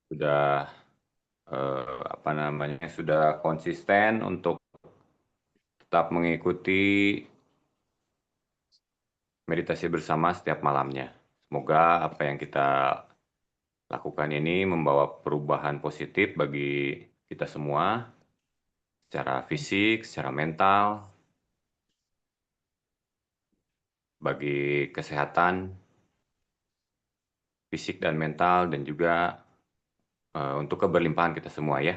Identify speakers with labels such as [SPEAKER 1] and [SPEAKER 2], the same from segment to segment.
[SPEAKER 1] sudah apa namanya, sudah konsisten untuk tetap mengikuti meditasi bersama setiap malamnya. Semoga apa yang kita lakukan ini membawa perubahan positif bagi kita semua secara fisik, secara mental, bagi kesehatan fisik dan mental, dan juga untuk keberlimpahan kita semua ya.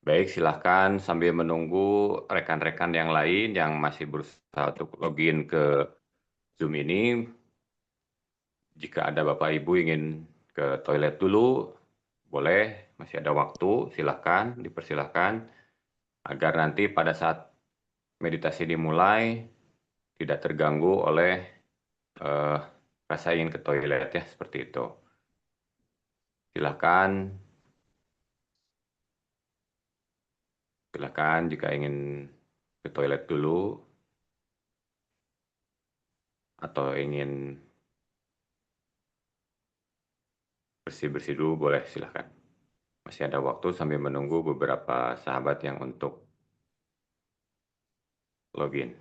[SPEAKER 1] Baik, silahkan sambil menunggu rekan-rekan yang lain yang masih berusaha untuk login ke Zoom ini. Jika ada Bapak Ibu ingin ke toilet dulu, boleh, masih ada waktu, silahkan, dipersilahkan, agar nanti pada saat meditasi dimulai, tidak terganggu oleh rasa ingin ke toilet ya, seperti itu. Silahkan, jika ingin ke toilet dulu, atau ingin bersih-bersih dulu, boleh, silahkan. Masih ada waktu sambil menunggu beberapa sahabat yang untuk login.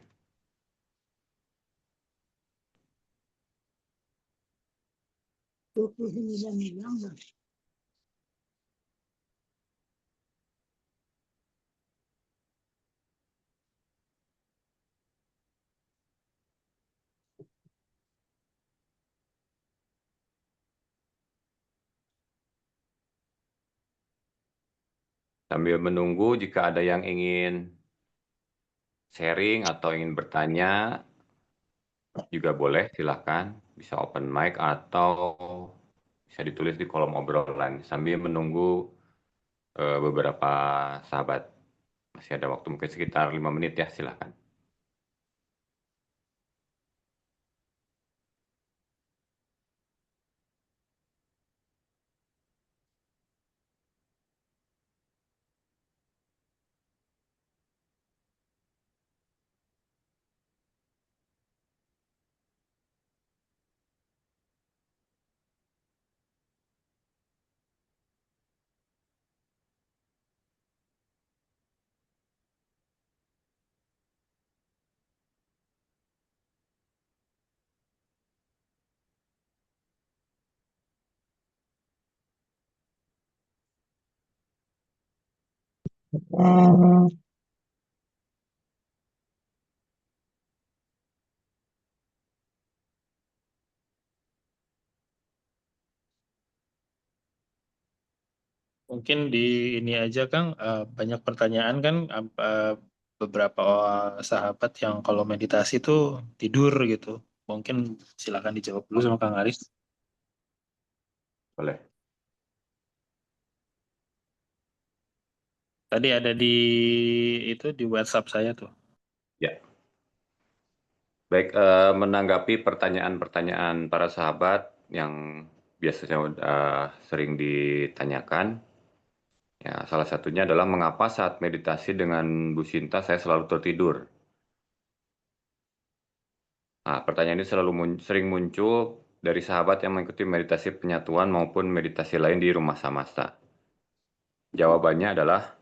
[SPEAKER 1] Sambil menunggu, jika ada yang ingin sharing atau ingin bertanya, juga boleh, silahkan. Bisa open mic atau bisa ditulis di kolom obrolan. Sambil menunggu beberapa sahabat. Masih ada waktu mungkin sekitar 5 menit ya, silahkan.
[SPEAKER 2] Mungkin di ini aja Kang, banyak pertanyaan kan, beberapa sahabat yang kalau meditasi tuh tidur gitu. Mungkin silakan dijawab dulu sama Kang Aris.
[SPEAKER 1] Boleh.
[SPEAKER 2] Tadi ada di itu di WhatsApp saya tuh.
[SPEAKER 1] Ya. Baik, menanggapi pertanyaan-pertanyaan para sahabat yang biasanya sering ditanyakan, ya, salah satunya adalah mengapa saat meditasi dengan Bu Sinta saya selalu tertidur. Nah, pertanyaan ini sering muncul dari sahabat yang mengikuti meditasi penyatuan maupun meditasi lain di Rumah Samasta. Jawabannya adalah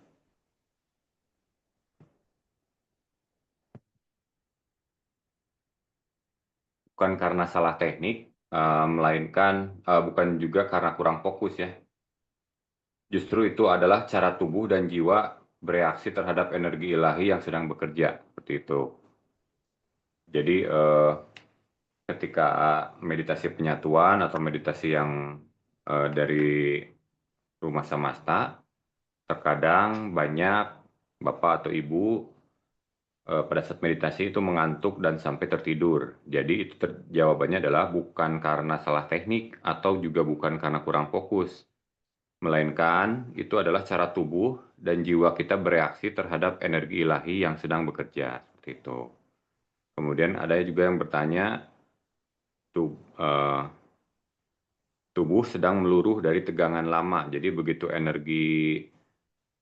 [SPEAKER 1] bukan karena salah teknik, melainkan bukan juga karena kurang fokus ya. Justru itu adalah cara tubuh dan jiwa bereaksi terhadap energi ilahi yang sedang bekerja, seperti itu. Jadi ketika meditasi penyatuan atau meditasi yang dari Rumah Samasta, terkadang banyak Bapak atau Ibu pada saat meditasi itu mengantuk dan sampai tertidur. Jadi itu jawabannya adalah bukan karena salah teknik atau juga bukan karena kurang fokus, melainkan itu adalah cara tubuh dan jiwa kita bereaksi terhadap energi ilahi yang sedang bekerja, seperti itu. Kemudian ada juga yang bertanya, tubuh sedang meluruh dari tegangan lama, jadi begitu energi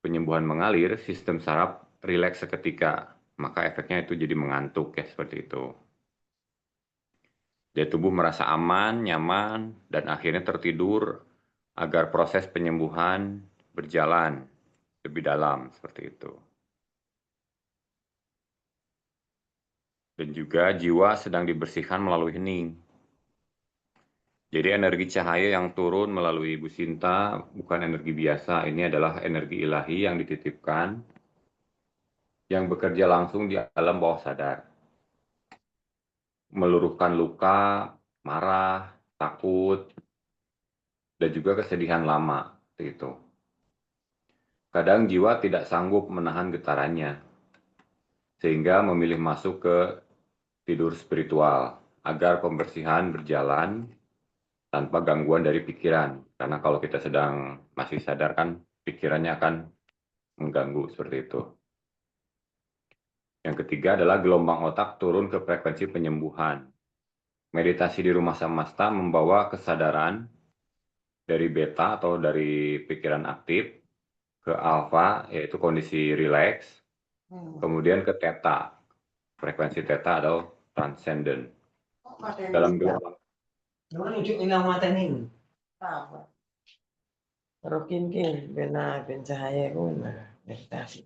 [SPEAKER 1] penyembuhan mengalir, sistem saraf rileks seketika. maka efeknya itu jadi mengantuk ya, seperti itu. Jadi tubuh merasa aman, nyaman, dan akhirnya tertidur agar proses penyembuhan berjalan lebih dalam, seperti itu. Dan juga jiwa sedang dibersihkan melalui hening. Jadi energi cahaya yang turun melalui Ibu Sinta bukan energi biasa, ini adalah energi ilahi yang dititipkan, yang bekerja langsung di alam bawah sadar. Meluruhkan luka, marah, takut, dan juga kesedihan lama. Itu. Kadang jiwa tidak sanggup menahan getarannya, sehingga memilih masuk ke tidur spiritual, agar pembersihan berjalan tanpa gangguan dari pikiran. Karena kalau kita sedang masih sadar kan, pikirannya akan mengganggu seperti itu. Yang ketiga adalah gelombang otak turun ke frekuensi penyembuhan. Meditasi di rumah semesta membawa kesadaran dari beta atau dari pikiran aktif ke alfa, yaitu kondisi rileks, kemudian ke theta, frekuensi theta atau transcendent. Dalam gelombang
[SPEAKER 3] Rokin bena pencahaya guna meditasi.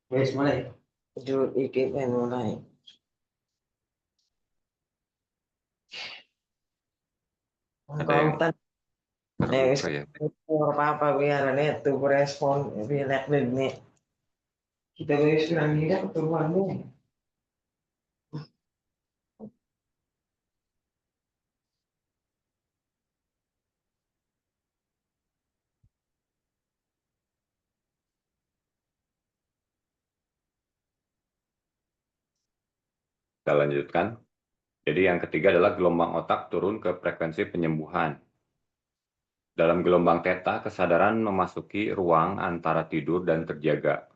[SPEAKER 3] Wes mulai. Jul iki ben mulai.
[SPEAKER 1] ada yang
[SPEAKER 3] Kontan
[SPEAKER 1] terbuka ya.
[SPEAKER 3] apa biar net tuh respon biar nih. Kita wes kurang tidak keturunan nih.
[SPEAKER 1] Kita lanjutkan. Jadi yang ketiga adalah gelombang otak turun ke frekuensi penyembuhan. Dalam gelombang theta, kesadaran memasuki ruang antara tidur dan terjaga.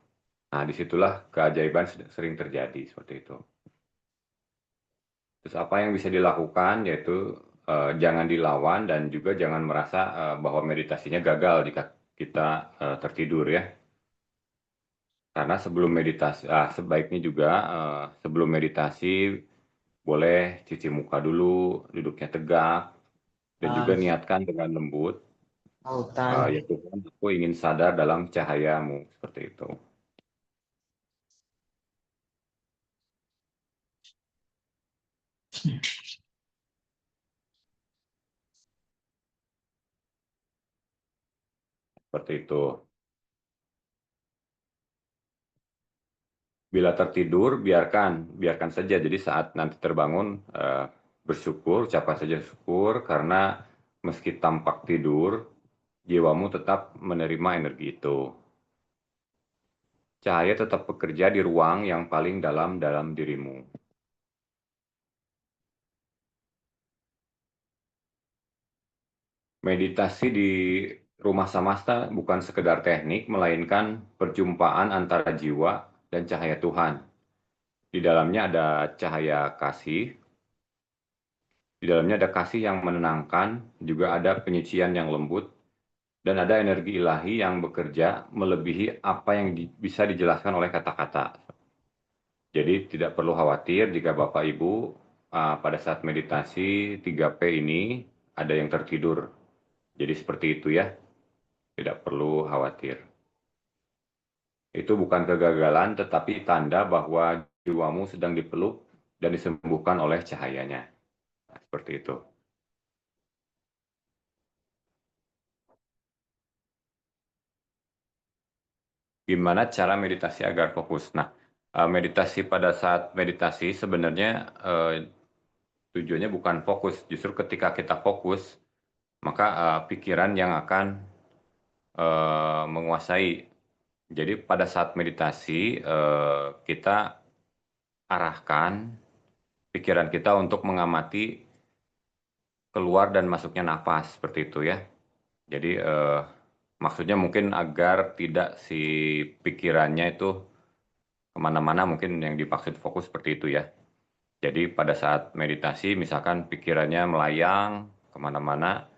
[SPEAKER 1] Nah, disitulah keajaiban sering terjadi, seperti itu. Terus apa yang bisa dilakukan, yaitu jangan dilawan dan juga jangan merasa bahwa meditasinya gagal jika kita tertidur ya. Karena sebelum meditasi, sebaiknya juga sebelum meditasi boleh cuci muka dulu, duduknya tegak, dan juga niatkan dengan lembut,
[SPEAKER 3] Autan.
[SPEAKER 1] ya Tuhan, aku ingin sadar dalam cahayamu, seperti itu. Seperti itu. Bila tertidur, biarkan saja. Jadi saat nanti terbangun, bersyukur, ucapkan saja syukur, karena meski tampak tidur, jiwamu tetap menerima energi itu. Cahaya tetap bekerja di ruang yang paling dalam dirimu. Meditasi di rumah samasta bukan sekedar teknik, melainkan perjumpaan antara jiwa dan cahaya Tuhan. Di dalamnya ada cahaya kasih, di dalamnya ada kasih yang menenangkan, juga ada penyucian yang lembut, dan ada energi ilahi yang bekerja melebihi apa yang bisa dijelaskan oleh kata-kata. Jadi tidak perlu khawatir jika Bapak Ibu pada saat meditasi 3P ini ada yang tertidur. Jadi seperti itu ya, tidak perlu khawatir. Itu bukan kegagalan, tetapi tanda bahwa jiwamu sedang dipeluk dan disembuhkan oleh cahayanya. Nah, seperti itu. Gimana cara meditasi agar fokus? Nah, meditasi pada saat meditasi sebenarnya tujuannya bukan fokus. Justru ketika kita fokus, maka pikiran yang akan menguasai. Jadi pada saat meditasi kita arahkan pikiran kita untuk mengamati keluar dan masuknya nafas seperti itu ya. Jadi maksudnya mungkin agar tidak si pikirannya itu kemana-mana, mungkin yang dimaksud fokus seperti itu ya. Jadi pada saat meditasi misalkan pikirannya melayang kemana-mana,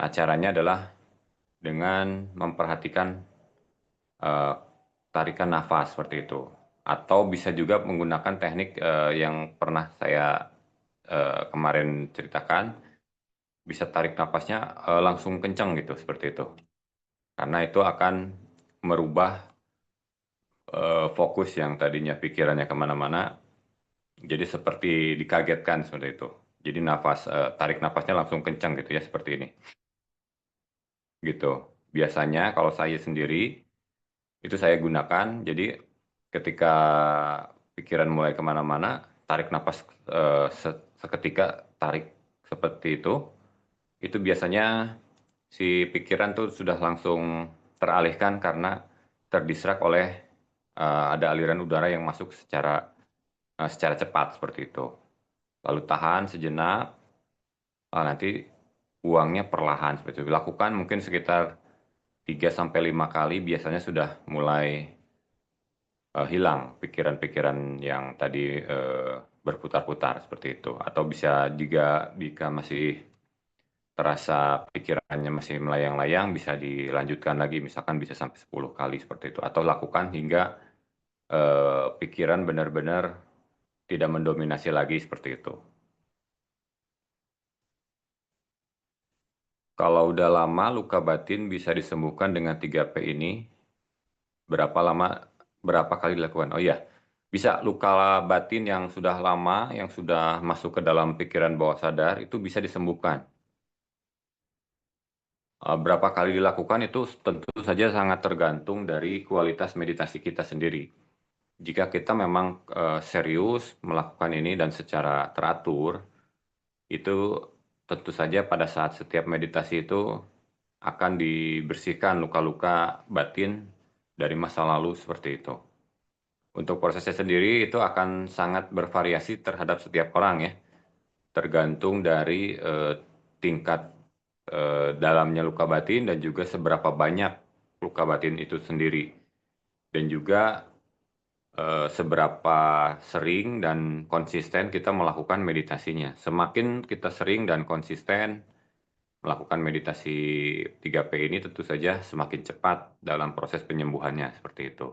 [SPEAKER 1] caranya adalah dengan memperhatikan tarikan nafas seperti itu. Atau bisa juga menggunakan teknik yang pernah saya kemarin ceritakan, bisa tarik nafasnya langsung kencang gitu, seperti itu. Karena itu akan merubah fokus yang tadinya pikirannya kemana-mana, jadi seperti dikagetkan seperti itu. Jadi tarik nafasnya langsung kencang gitu ya, seperti ini. Gitu. Biasanya kalau saya sendiri, itu saya gunakan, jadi ketika pikiran mulai kemana-mana, tarik nafas seketika, tarik seperti itu biasanya si pikiran tuh sudah langsung teralihkan karena terdistrak oleh ada aliran udara yang masuk secara cepat seperti itu. Lalu tahan sejenak, nanti buangnya perlahan seperti itu. Lakukan mungkin sekitar 3-5 kali, biasanya sudah mulai hilang pikiran-pikiran yang tadi berputar-putar seperti itu. Atau bisa juga jika masih terasa pikirannya masih melayang-layang, bisa dilanjutkan lagi, misalkan bisa sampai 10 kali seperti itu. Atau lakukan hingga pikiran benar-benar tidak mendominasi lagi seperti itu. Kalau udah lama luka batin bisa disembuhkan dengan 3P ini. Berapa kali dilakukan? Oh iya, bisa luka batin yang sudah lama, yang sudah masuk ke dalam pikiran bawah sadar, itu bisa disembuhkan. Berapa kali dilakukan itu tentu saja sangat tergantung dari kualitas meditasi kita sendiri. Jika kita memang serius melakukan ini dan secara teratur, itu tentu saja pada saat setiap meditasi itu akan dibersihkan luka-luka batin dari masa lalu seperti itu. Untuk prosesnya sendiri itu akan sangat bervariasi terhadap setiap orang ya, tergantung dari tingkat dalamnya luka batin dan juga seberapa banyak luka batin itu sendiri. Dan juga seberapa sering dan konsisten kita melakukan meditasinya. Semakin kita sering dan konsisten melakukan meditasi 3P ini, tentu saja semakin cepat dalam proses penyembuhannya seperti itu.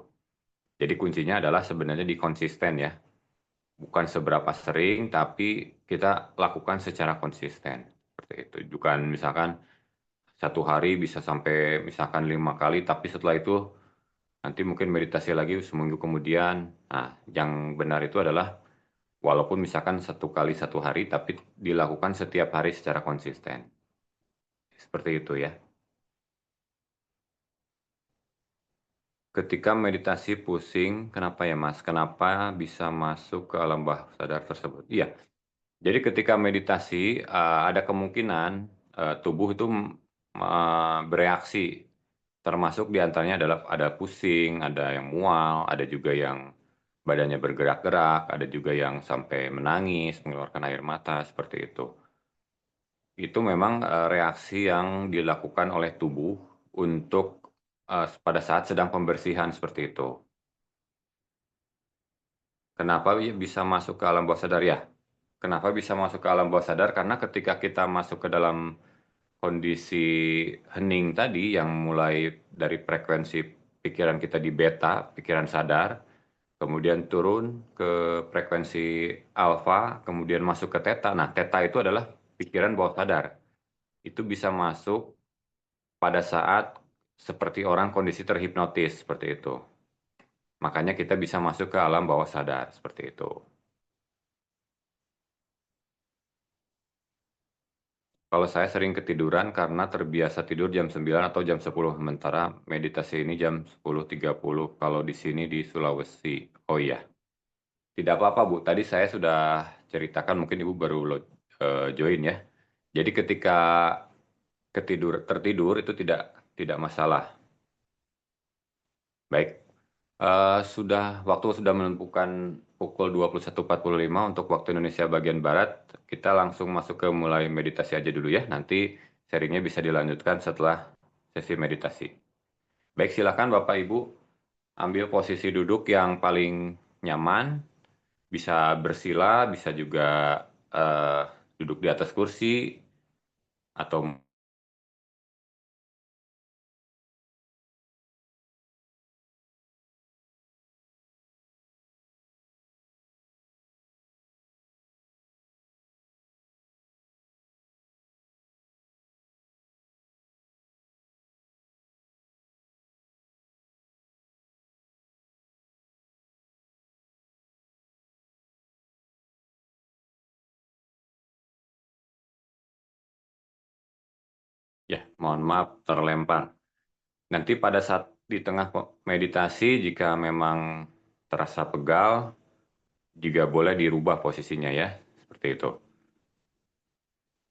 [SPEAKER 1] Jadi kuncinya adalah sebenarnya di konsisten ya. Bukan seberapa sering, tapi kita lakukan secara konsisten. Seperti itu. Bukan misalkan satu hari bisa sampai misalkan 5 kali, tapi setelah itu nanti mungkin meditasi lagi seminggu kemudian. Nah, yang benar itu adalah walaupun misalkan 1 kali 1 hari, tapi dilakukan setiap hari secara konsisten. Seperti itu ya. Ketika meditasi pusing, kenapa ya Mas? Kenapa bisa masuk ke alam bawah sadar tersebut? Iya, jadi ketika meditasi ada kemungkinan tubuh itu bereaksi, termasuk diantaranya adalah ada pusing, ada yang mual, ada juga yang badannya bergerak-gerak, ada juga yang sampai menangis, mengeluarkan air mata, seperti itu. Itu memang reaksi yang dilakukan oleh tubuh untuk pada saat sedang pembersihan seperti itu. Kenapa bisa masuk ke alam bawah sadar ya? Kenapa bisa masuk ke alam bawah sadar? Karena ketika kita masuk ke dalam kondisi hening tadi yang mulai dari frekuensi pikiran kita di beta, pikiran sadar, kemudian turun ke frekuensi alfa, kemudian masuk ke theta. Nah, theta itu adalah pikiran bawah sadar. Itu bisa masuk pada saat seperti orang kondisi terhipnotis seperti itu. Makanya kita bisa masuk ke alam bawah sadar seperti itu. Kalau saya sering ketiduran karena terbiasa tidur jam 9 atau jam 10, sementara meditasi ini jam 10.30 kalau di sini di Sulawesi. Oh iya, tidak apa-apa Bu, tadi saya sudah ceritakan, mungkin Ibu baru join ya. Jadi ketika tertidur itu tidak masalah. Baik, waktu sudah menentukan pukul 21.45 untuk waktu Indonesia bagian Barat, kita langsung masuk ke mulai meditasi aja dulu ya. Nanti sharingnya bisa dilanjutkan setelah sesi meditasi. Baik, silakan Bapak Ibu ambil posisi duduk yang paling nyaman, bisa bersila, bisa juga duduk di atas kursi, atau Ya, mohon maaf terlempar. Nanti pada saat di tengah meditasi, jika memang terasa pegal, juga boleh dirubah posisinya ya, seperti itu.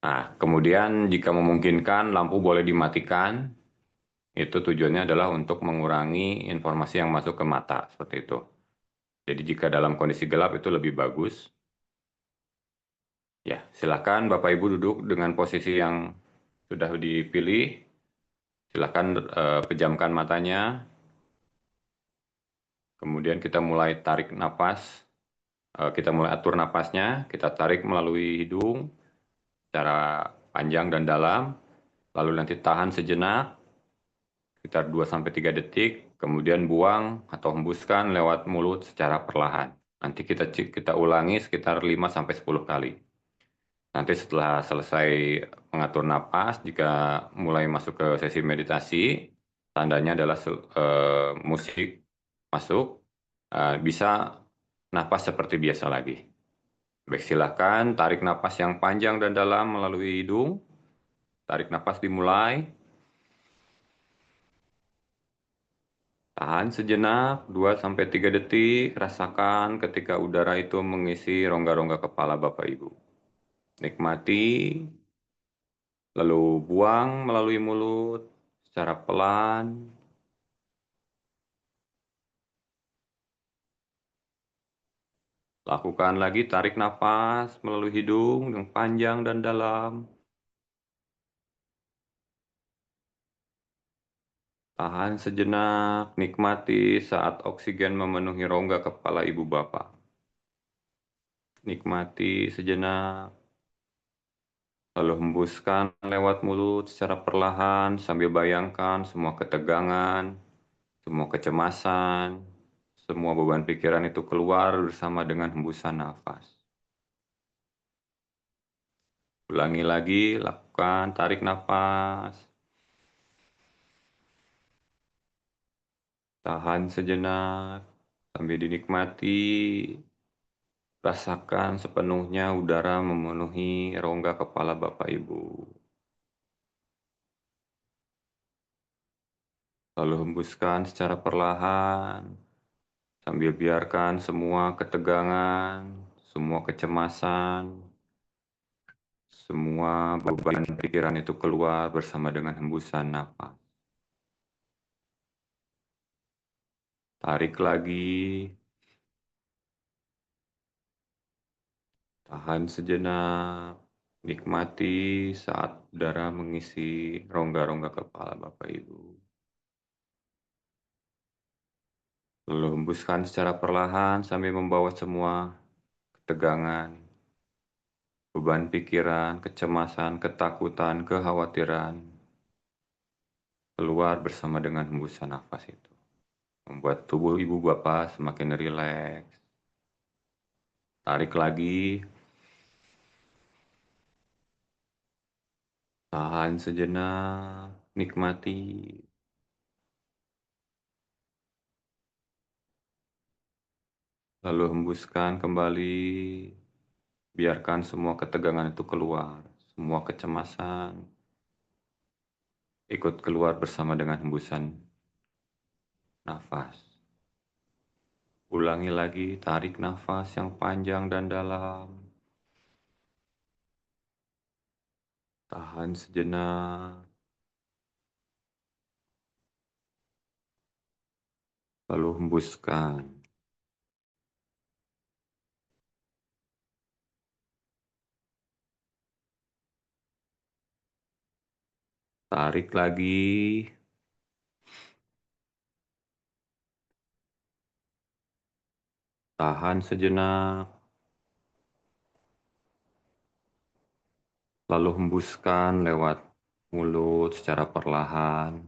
[SPEAKER 1] Nah, kemudian jika memungkinkan, lampu boleh dimatikan. Itu tujuannya adalah untuk mengurangi informasi yang masuk ke mata, seperti itu. Jadi jika dalam kondisi gelap itu lebih bagus. Ya, silakan Bapak Ibu duduk dengan posisi yang sudah dipilih. Silakan pejamkan matanya. Kemudian kita mulai tarik napas. Kita mulai atur napasnya. Kita tarik melalui hidung secara panjang dan dalam. Lalu nanti tahan sejenak, sekitar 2-3 detik. Kemudian buang atau hembuskan lewat mulut secara perlahan. Nanti kita ulangi sekitar 5-10 kali. Nanti setelah selesai mengatur napas, jika mulai masuk ke sesi meditasi, tandanya adalah musik masuk, bisa napas seperti biasa lagi. Baik, silakan tarik napas yang panjang dan dalam melalui hidung. Tarik napas dimulai. Tahan sejenak, 2-3 detik. Rasakan ketika udara itu mengisi rongga-rongga kepala Bapak Ibu. Nikmati, lalu buang melalui mulut secara pelan. Lakukan lagi, tarik nafas melalui hidung yang panjang dan dalam. Tahan sejenak, nikmati saat oksigen memenuhi rongga kepala ibu bapak. Nikmati sejenak, lalu hembuskan lewat mulut secara perlahan sambil bayangkan semua ketegangan, semua kecemasan, semua beban pikiran itu keluar bersama dengan hembusan nafas. Ulangi lagi, lakukan tarik nafas. Tahan sejenak sambil dinikmati. Rasakan sepenuhnya udara memenuhi rongga kepala Bapak Ibu. Lalu hembuskan secara perlahan sambil biarkan semua ketegangan, semua kecemasan, semua beban pikiran itu keluar bersama dengan hembusan napas. Tarik lagi. Tahan sejenak. Nikmati saat udara mengisi rongga-rongga kepala Bapak Ibu. Lalu hembuskan secara perlahan sambil membawa semua ketegangan, beban pikiran, kecemasan, ketakutan, kekhawatiran keluar bersama dengan hembusan nafas itu. Membuat tubuh ibu bapak semakin rileks. Tarik lagi. Tahan sejenak. Nikmati. Lalu hembuskan kembali. Biarkan semua ketegangan itu keluar. Semua kecemasan ikut keluar bersama dengan hembusan nafas. Ulangi lagi, tarik nafas yang panjang dan dalam. Tahan sejenak. Lalu hembuskan. Tarik lagi. Tahan sejenak. Lalu hembuskan lewat mulut secara perlahan.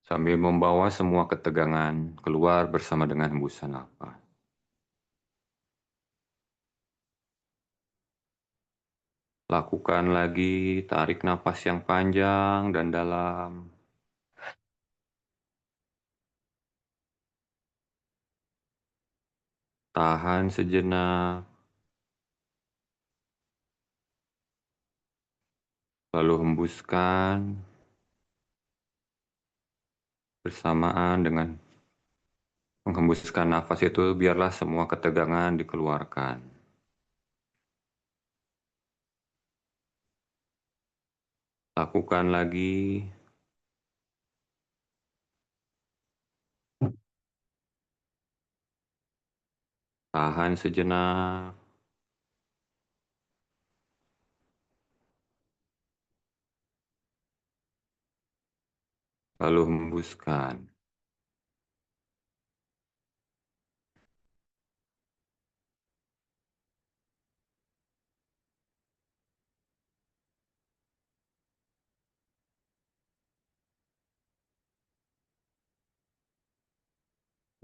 [SPEAKER 1] Sambil membawa semua ketegangan keluar bersama dengan hembusan nafas. Lakukan lagi, tarik nafas yang panjang dan dalam. Tahan sejenak. Lalu hembuskan bersamaan dengan menghembuskan nafas itu, biarlah semua ketegangan dikeluarkan. Lakukan lagi. Tahan sejenak. Lalu hembuskan.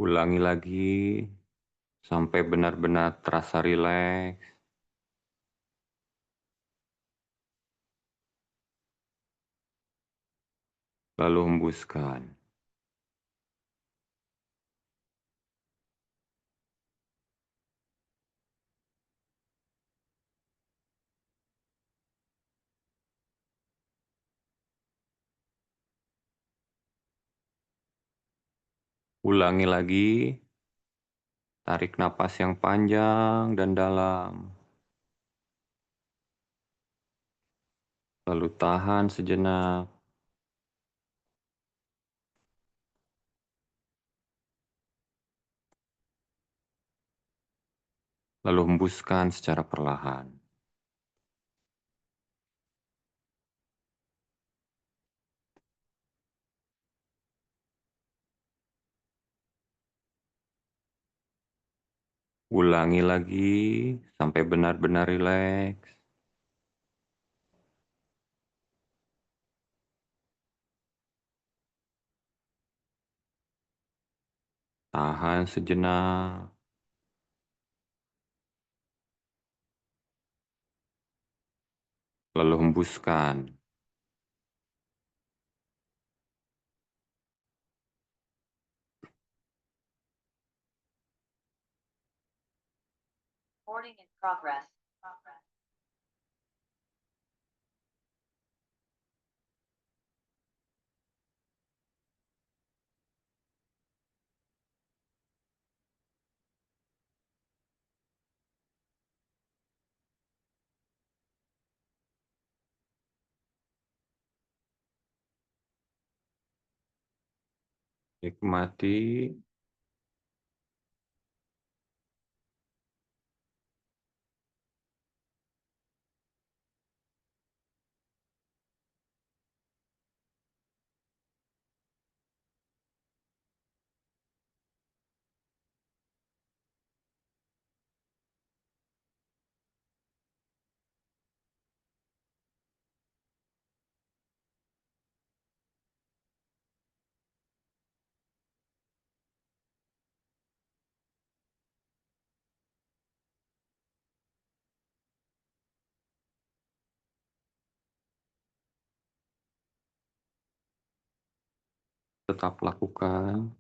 [SPEAKER 1] Ulangi lagi sampai benar-benar terasa rileks. Lalu hembuskan. Ulangi lagi. Tarik napas yang panjang dan dalam. Lalu tahan sejenak. Lalu hembuskan secara perlahan. Ulangi lagi sampai benar-benar rileks. Tahan sejenak. Lalu hembuskan.
[SPEAKER 4] Recording in progress.
[SPEAKER 1] Nikmati. Tetap lakukan.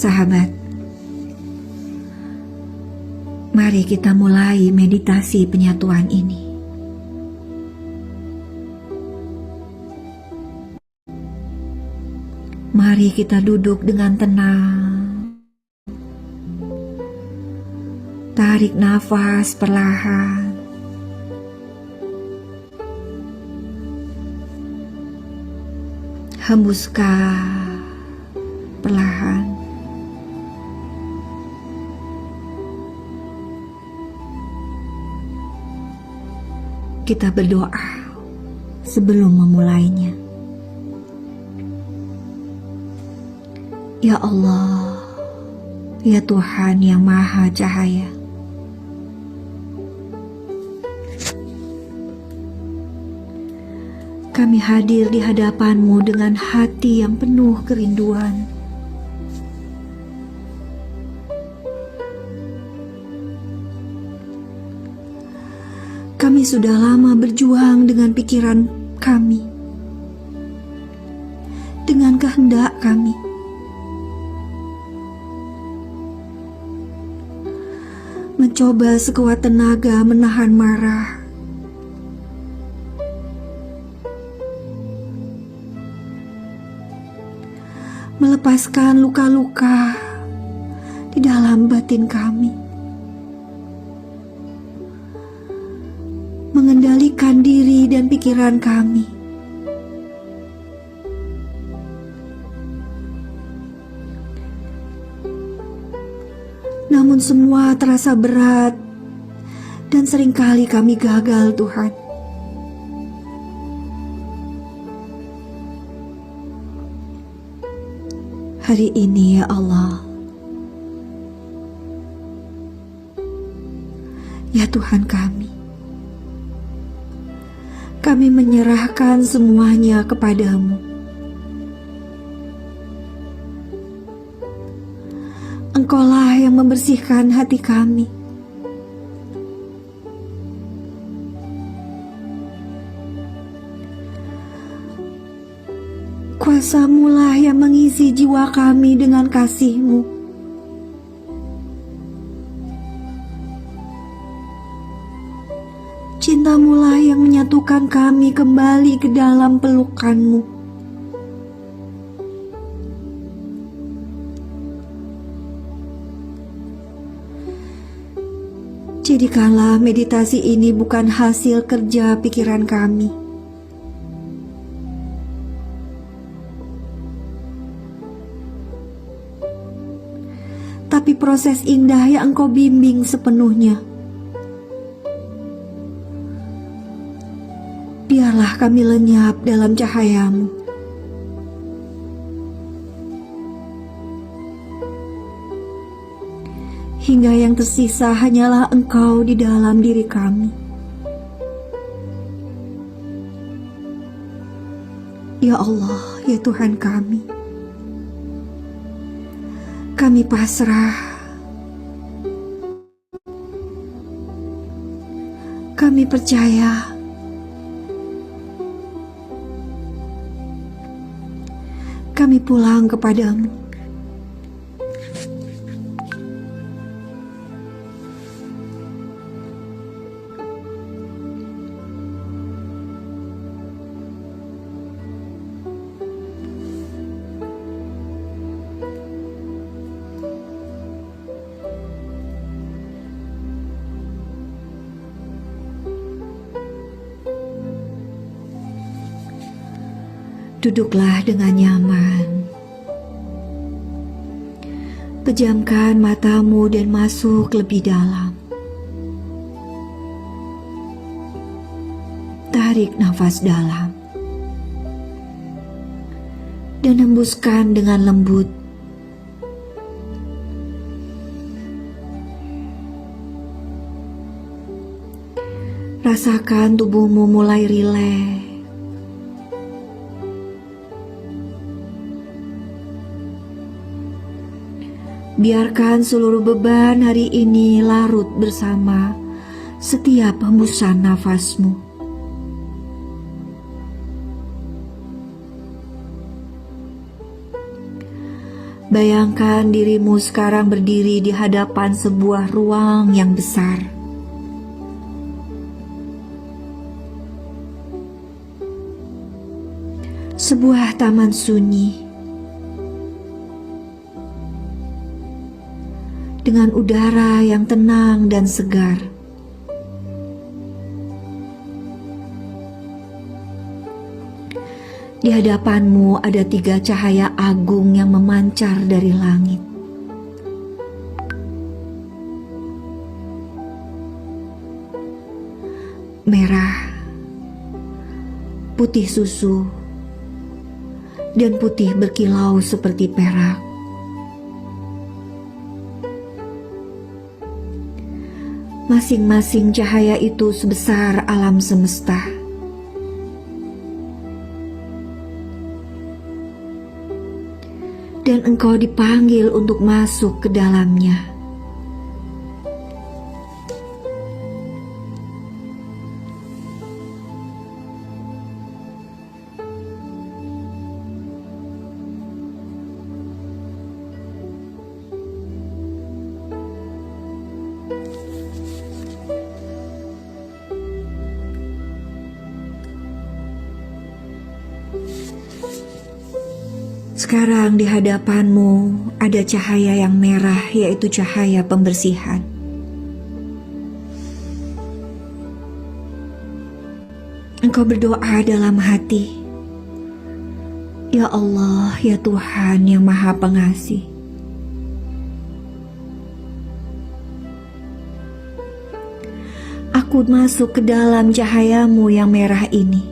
[SPEAKER 4] Sahabat, mari kita mulai meditasi penyatuan ini. Mari kita duduk dengan tenang. Tarik nafas perlahan. Hembuskan perlahan. Kita berdoa sebelum memulainya. Ya Allah, ya Tuhan yang Maha Cahaya, kami hadir di hadapan-Mu dengan hati yang penuh kerinduan. Kami sudah lama berjuang dengan pikiran kami, dengan kehendak kami. Mencoba sekuat tenaga menahan marah. Melepaskan luka-luka di dalam batin kami. Mengendalikan diri dan pikiran kami. Namun semua terasa berat dan seringkali kami gagal, Tuhan. Hari ini ya Allah, ya Tuhan kami menyerahkan semuanya kepada-Mu. Engkaulah yang membersihkan hati kami. Kuasa-Mu lah yang mengisi jiwa kami dengan kasih-Mu. Cinta-Mu lah yang menyatukan kami kembali ke dalam pelukan-Mu. Jadikanlah meditasi ini bukan hasil kerja pikiran kami, tapi proses indah yang Engkau bimbing sepenuhnya. Biarlah kami lenyap dalam cahaya-Mu. Hingga yang tersisa hanyalah Engkau di dalam diri kami. Ya Allah, ya Tuhan kami pasrah. Kami percaya. Kami pulang kepada-Mu. Duduklah dengan nyaman. Pejamkan matamu dan masuk lebih dalam. Tarik nafas dalam. Dan hembuskan dengan lembut. Rasakan tubuhmu mulai rileks. Biarkan seluruh beban hari ini larut bersama setiap hembusan nafasmu. Bayangkan dirimu sekarang berdiri di hadapan sebuah ruang yang besar. Sebuah taman sunyi dengan udara yang tenang dan segar. Di hadapanmu ada 3 cahaya agung yang memancar dari langit. Merah, putih susu, dan putih berkilau seperti perak. Masing-masing cahaya itu sebesar alam semesta. Dan engkau dipanggil untuk masuk ke dalamnya. Sekarang di hadapanmu ada cahaya yang merah, yaitu cahaya pembersihan. Engkau berdoa dalam hati, "Ya Allah, ya Tuhan yang Maha Pengasih, aku masuk ke dalam cahayamu yang merah ini.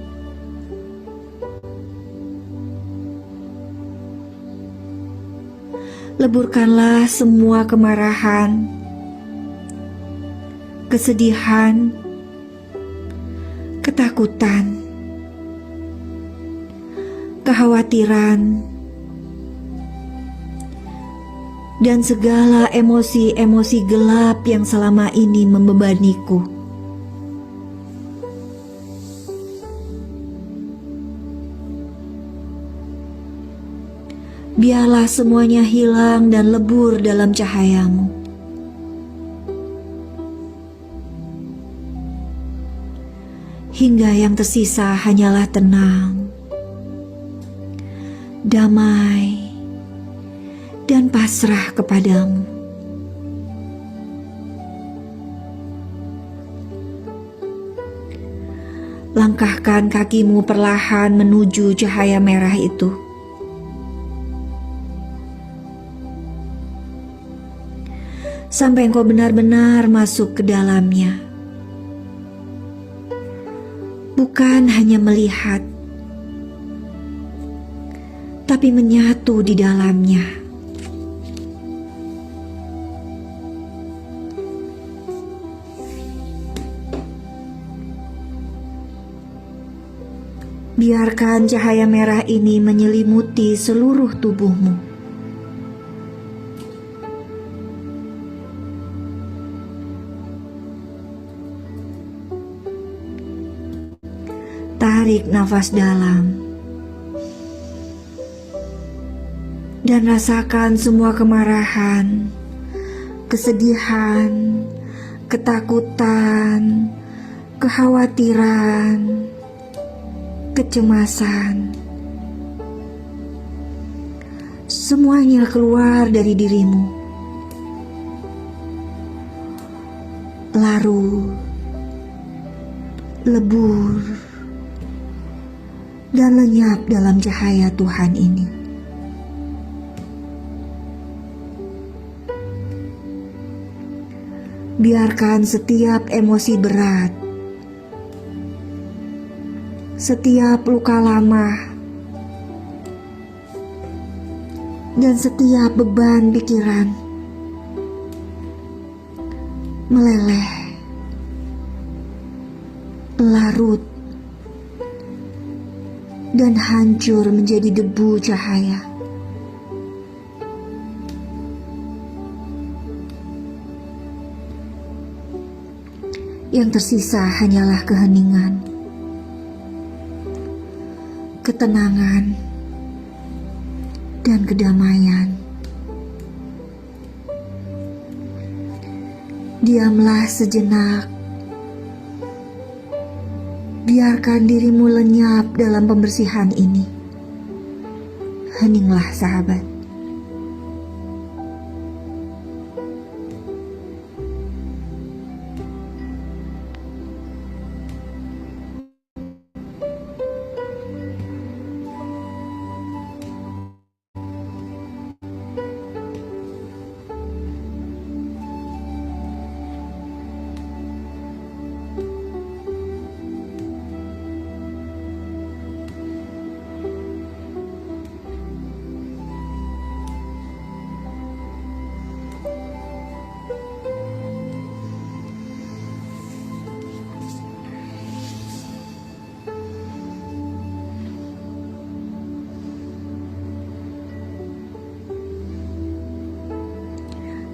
[SPEAKER 4] Leburkanlah semua kemarahan, kesedihan, ketakutan, kekhawatiran, dan segala emosi-emosi gelap yang selama ini membebaniku. Biarlah semuanya hilang dan lebur dalam cahayamu. Hingga yang tersisa hanyalah tenang, damai, dan pasrah kepadamu. Langkahkan kakimu perlahan menuju cahaya merah itu. Sampai engkau benar-benar masuk ke dalamnya. Bukan hanya melihat, tapi menyatu di dalamnya. Biarkan cahaya merah ini menyelimuti seluruh tubuhmu. Tarik nafas dalam dan rasakan semua kemarahan, kesedihan, ketakutan, kekhawatiran, kecemasan. Semuanya keluar dari dirimu. Larut, lebur, dan lenyap dalam cahaya Tuhan ini. Biarkan setiap emosi berat, setiap luka lama, dan setiap beban pikiran meleleh, larut, dan hancur menjadi debu cahaya. Yang tersisa hanyalah keheningan, ketenangan, dan kedamaian. Diamlah sejenak. Biarkan dirimu lenyap dalam pembersihan ini. Heninglah sahabat.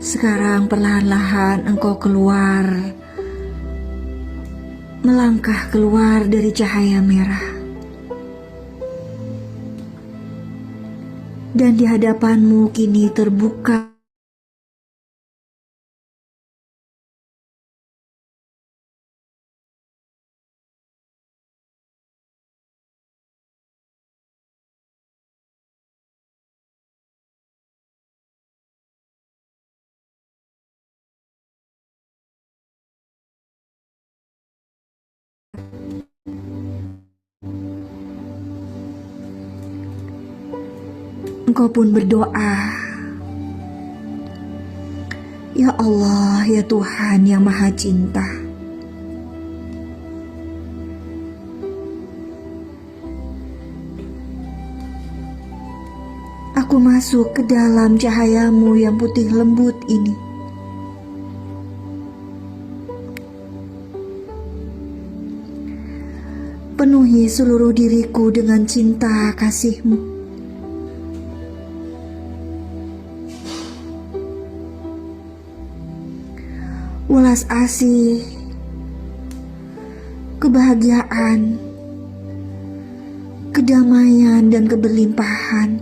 [SPEAKER 4] Sekarang perlahan-lahan engkau keluar, melangkah keluar dari cahaya merah. Dan di hadapanmu kini terbuka engkau pun berdoa, "Ya Allah, ya Tuhan yang Maha Cinta, aku masuk ke dalam cahayamu yang putih lembut ini. Penuhi seluruh diriku dengan cinta kasih-Mu. Welas asih, kebahagiaan, kedamaian dan keberlimpahan.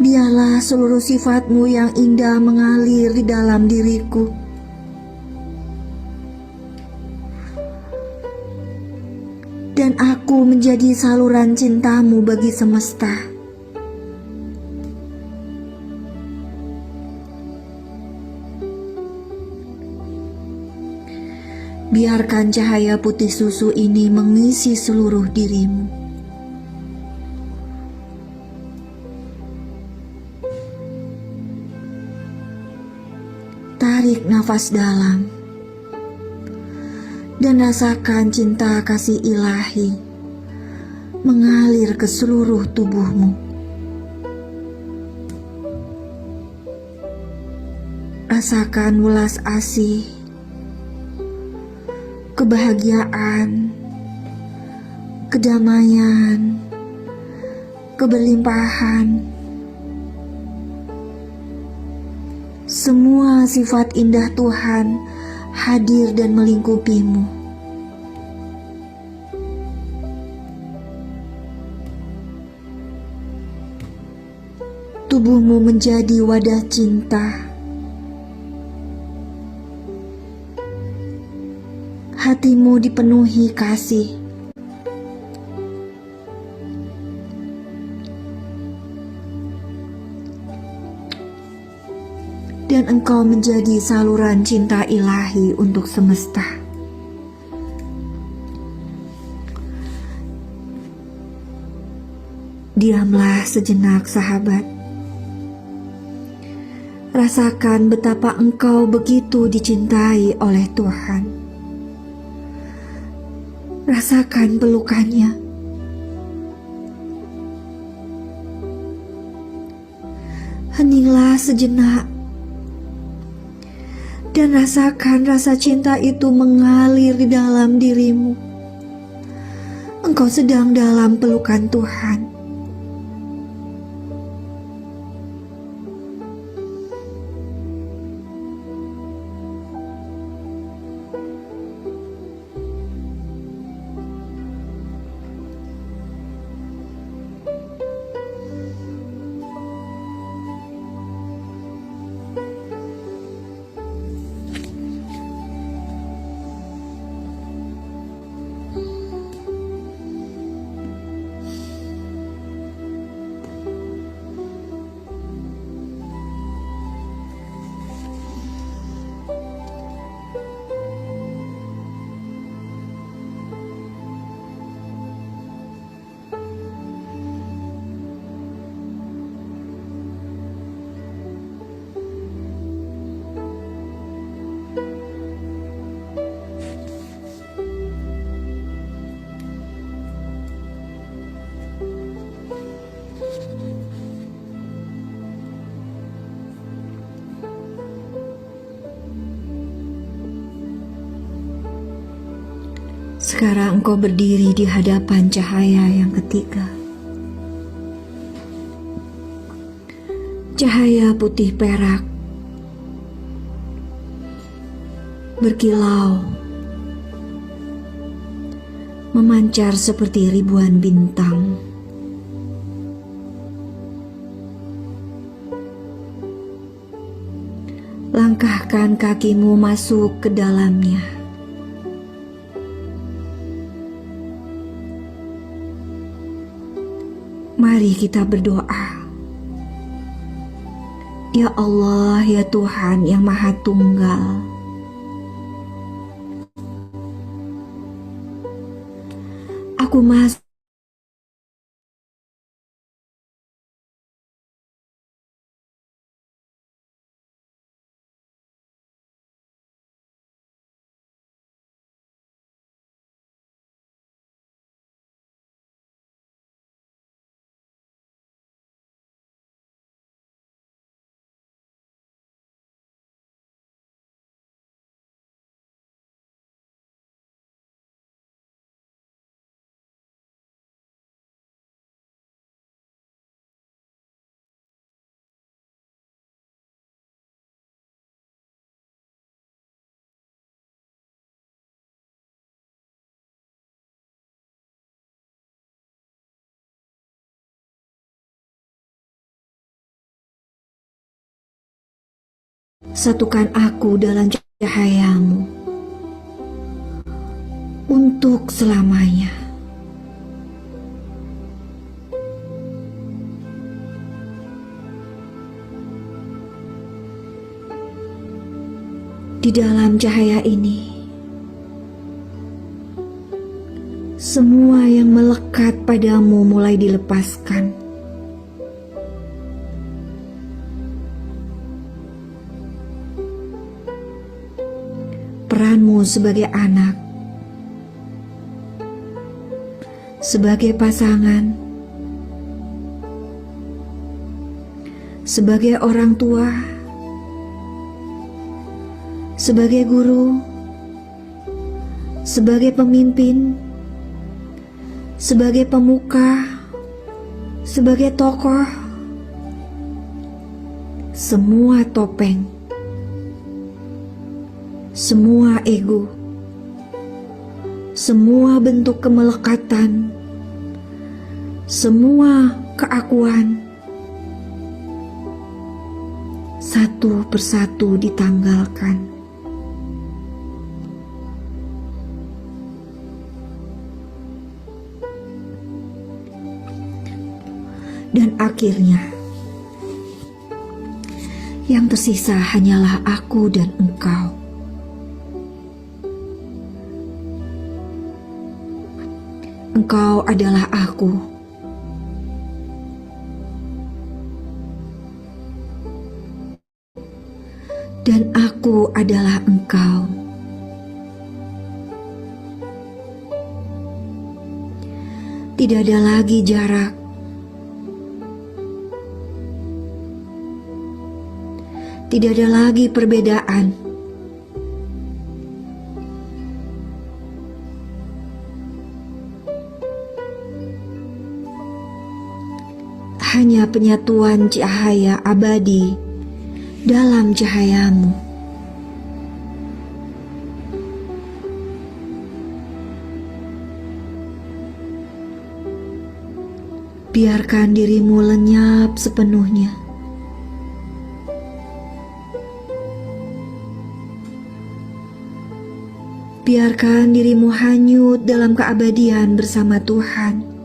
[SPEAKER 4] Biarlah seluruh sifat-Mu yang indah mengalir di dalam diriku. Dan aku menjadi saluran cinta-Mu bagi semesta. Biarkan cahaya putih susu ini mengisi seluruh dirimu. Tarik nafas dalam dan rasakan cinta kasih ilahi mengalir ke seluruh tubuhmu. Rasakan welas asih, kebahagiaan, kedamaian, keberlimpahan. Semua sifat indah Tuhan hadir dan melingkupimu. Tubuhmu menjadi wadah cinta. Hatimu dipenuhi kasih. Dan engkau menjadi saluran cinta ilahi untuk semesta. Diamlah sejenak sahabat. Rasakan betapa engkau begitu dicintai oleh Tuhan. Rasakan pelukannya. Heninglah sejenak dan rasakan rasa cinta itu mengalir di dalam dirimu. Engkau sedang dalam pelukan Tuhan. Sekarang engkau berdiri di hadapan cahaya yang ketiga. Cahaya putih perak, berkilau, memancar seperti ribuan bintang. Langkahkan kakimu masuk ke dalamnya. Mari kita berdoa. Ya Allah, ya Tuhan yang Maha Tunggal, aku masuk satukan aku dalam cahayamu untuk selamanya. Di dalam cahaya ini, semua yang melekat padamu mulai dilepaskan. Peranmu sebagai anak, sebagai pasangan, sebagai orang tua, sebagai guru, sebagai pemimpin, sebagai pemuka, sebagai tokoh, semua topeng, semua ego, semua bentuk kemelekatan, semua keakuan, satu persatu ditanggalkan. Dan akhirnya, yang tersisa hanyalah aku dan engkau. Engkau adalah aku. Dan aku adalah engkau. Tidak ada lagi jarak. Tidak ada lagi perbedaan. Hanya penyatuan cahaya abadi dalam cahayamu. Biarkan dirimu lenyap sepenuhnya. Biarkan dirimu hanyut dalam keabadian bersama Tuhan.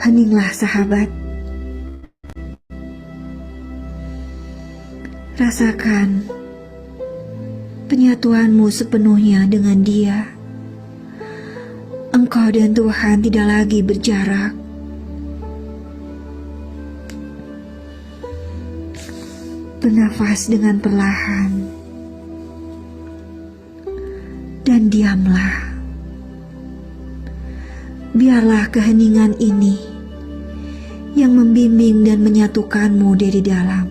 [SPEAKER 4] Heninglah sahabat. Rasakan penyatuanmu sepenuhnya dengan Dia. Engkau dan Tuhan tidak lagi berjarak. Bernafas dengan perlahan dan diamlah. Biarlah keheningan ini yang membimbing dan menyatukanmu dari dalam.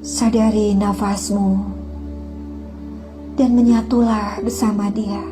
[SPEAKER 4] Sadari nafasmu dan menyatulah bersama Dia.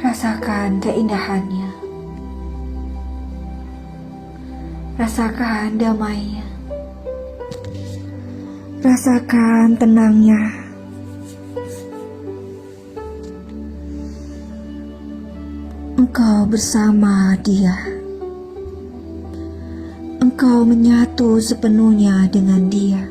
[SPEAKER 4] Rasakan keindahannya. Rasakan damainya. Rasakan tenangnya. Engkau bersama Dia. Engkau menyatu sepenuhnya dengan Dia.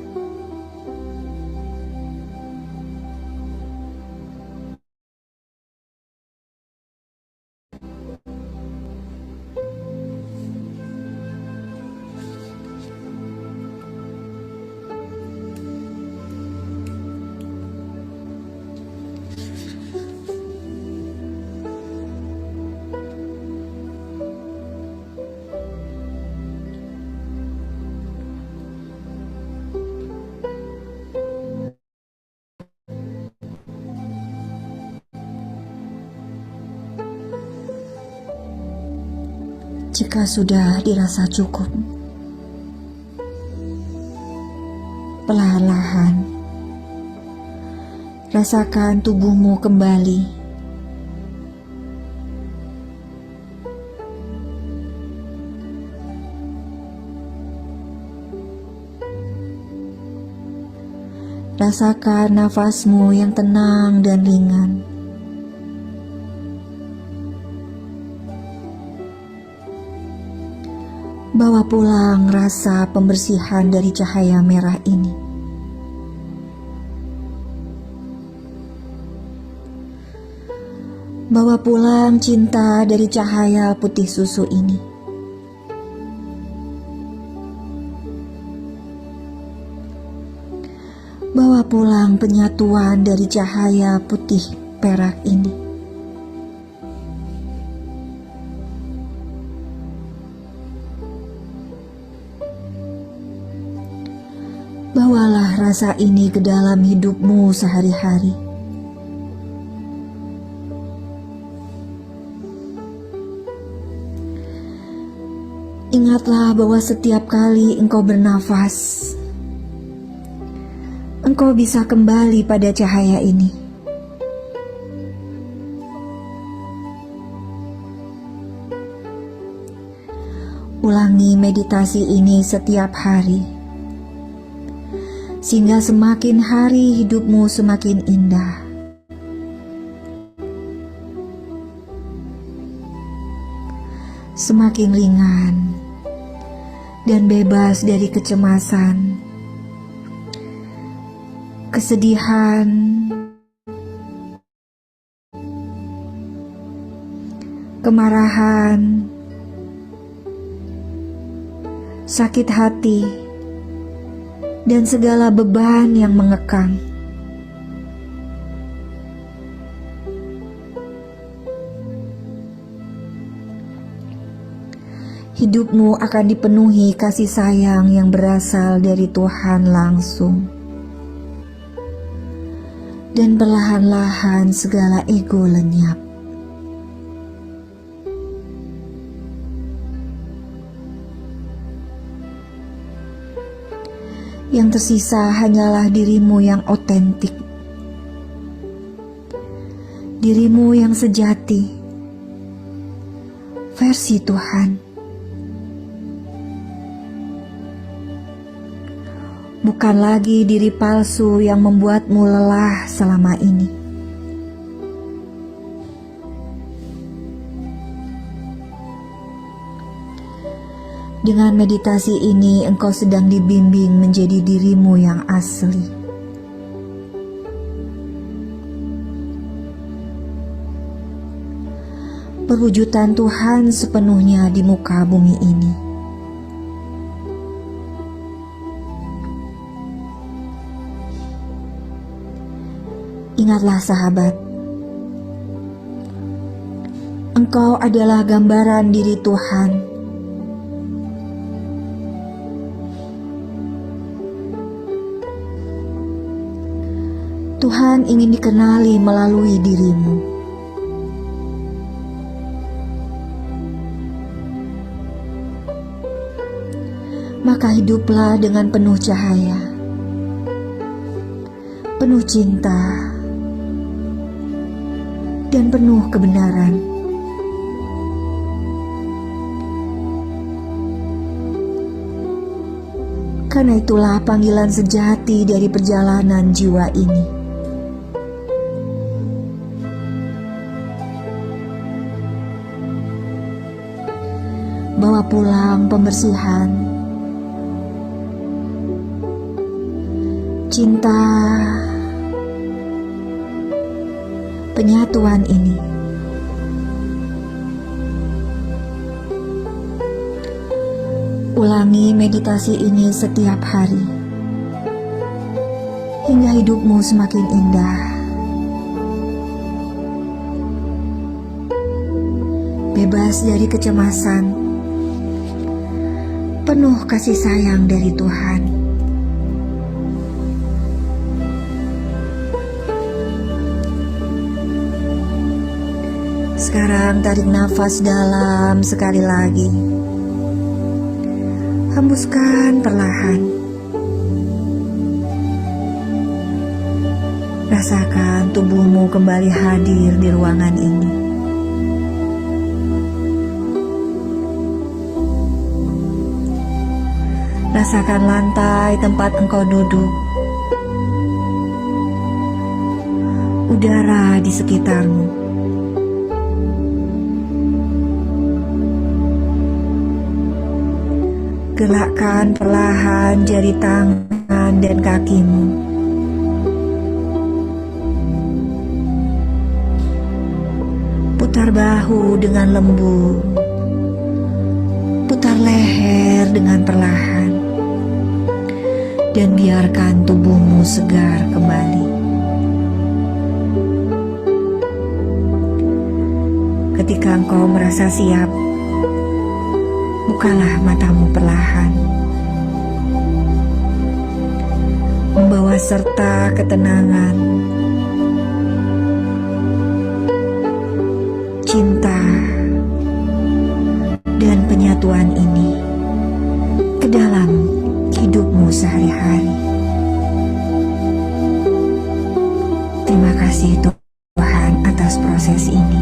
[SPEAKER 4] Jika sudah dirasa cukup, perlahan-lahan rasakan tubuhmu kembali. Rasakan nafasmu yang tenang dan ringan. Bawa pulang rasa pembersihan dari cahaya merah ini. Bawa pulang cinta dari cahaya putih susu ini. Bawa pulang penyatuan dari cahaya putih perak ini. Bawalah rasa ini ke dalam hidupmu sehari-hari. Ingatlah bahwa setiap kali engkau bernafas, engkau bisa kembali pada cahaya ini. Ulangi meditasi ini setiap hari, sehingga semakin hari hidupmu semakin indah. Semakin ringan dan bebas dari kecemasan, kesedihan, kemarahan, sakit hati, dan segala beban yang mengekang. Hidupmu akan dipenuhi kasih sayang yang berasal dari Tuhan langsung. Dan perlahan-lahan segala ego lenyap. Yang tersisa hanyalah dirimu yang otentik, dirimu yang sejati, versi Tuhan. Bukan lagi diri palsu yang membuatmu lelah selama ini. Dengan meditasi ini, engkau sedang dibimbing menjadi dirimu yang asli. Perwujudan Tuhan sepenuhnya di muka bumi ini. Ingatlah sahabat, Engkau adalah gambaran diri Tuhan. Tuhan ingin dikenali melalui dirimu. Maka hiduplah dengan penuh cahaya, penuh cinta, dan penuh kebenaran. Karena itulah panggilan sejati dari perjalanan jiwa ini. Bawa pulang pembersihan, cinta, penyatuan ini. Ulangi meditasi ini setiap hari, hingga hidupmu semakin indah. Bebas dari kecemasan, penuh kasih sayang dari Tuhan. Sekarang tarik nafas dalam sekali lagi. Hembuskan perlahan. Rasakan tubuhmu kembali hadir di ruangan ini. Rasakan lantai tempat engkau duduk. Udara di sekitarmu. Gerakkan perlahan jari tangan dan kakimu. Putar bahu dengan lembut. Putar leher dengan perlahan. Dan biarkan tubuhmu segar kembali. Ketika engkau merasa siap, bukalah matamu perlahan, membawa serta ketenangan, cinta, dan penyatuan ini ke dalam hidupmu sehari-hari. Terima kasih Tuhan atas proses ini.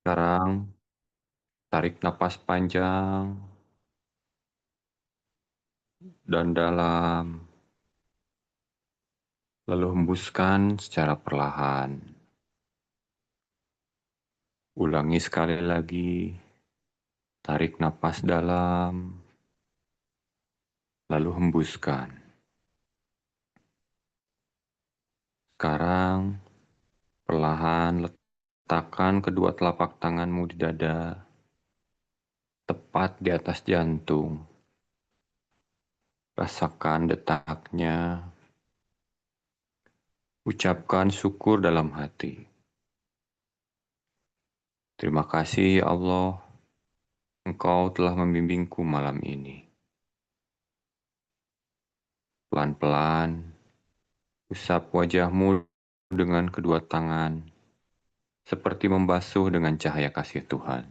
[SPEAKER 1] Sekarang tarik napas panjang dan dalam, lalu hembuskan secara perlahan. Ulangi sekali lagi, tarik napas dalam, lalu hembuskan. Sekarang, perlahan letakkan kedua telapak tanganmu di dada, tepat di atas jantung. Rasakan detaknya, ucapkan syukur dalam hati. Terima kasih ya Allah, Engkau telah membimbingku malam ini. Pelan-pelan, usap wajahmu dengan kedua tangan, seperti membasuh dengan cahaya kasih Tuhan.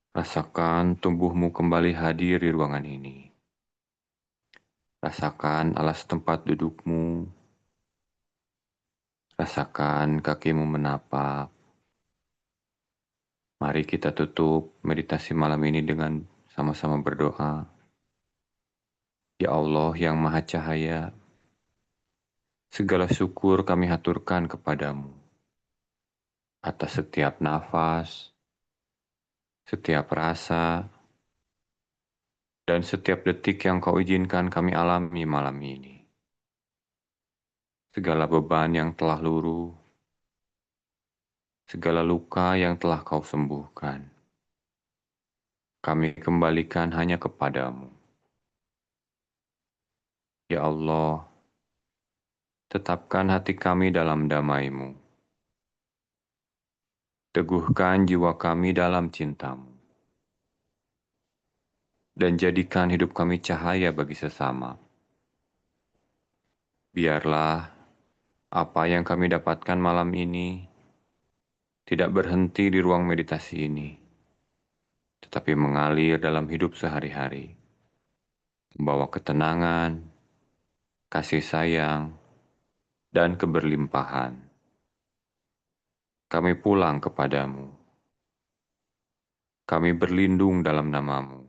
[SPEAKER 1] Rasakan tubuhmu kembali hadir di ruangan ini. Rasakan alas tempat dudukmu. Rasakan kakimu menapak. Mari kita tutup meditasi malam ini dengan sama-sama berdoa. Ya Allah yang Maha Cahaya, segala syukur kami haturkan kepadamu atas setiap nafas, setiap rasa, dan setiap detik yang kau izinkan kami alami malam ini. Segala beban yang telah luruh, segala luka yang telah kau sembuhkan, kami kembalikan hanya kepadamu. Ya Allah, tetapkan hati kami dalam damai-Mu. Teguhkan jiwa kami dalam cinta-Mu. Dan jadikan hidup kami cahaya bagi sesama. Biarlah apa yang kami dapatkan malam ini tidak berhenti di ruang meditasi ini, tetapi mengalir dalam hidup sehari-hari, membawa ketenangan, kasih sayang, dan keberlimpahan. Kami pulang kepadamu. Kami berlindung dalam nama-Mu.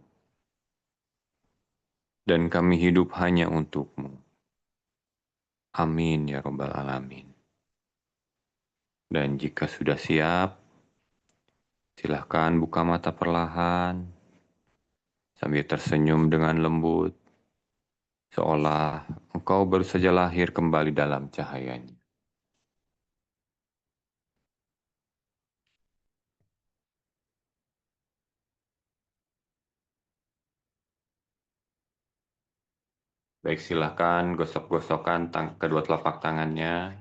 [SPEAKER 1] Dan kami hidup hanya untuk-Mu. Amin ya Rabbal Alamin. Dan jika sudah siap, silahkan buka mata perlahan, sambil tersenyum dengan lembut, seolah engkau baru saja lahir kembali dalam cahayanya. Baik, silahkan gosok-gosokkan kedua telapak tangannya,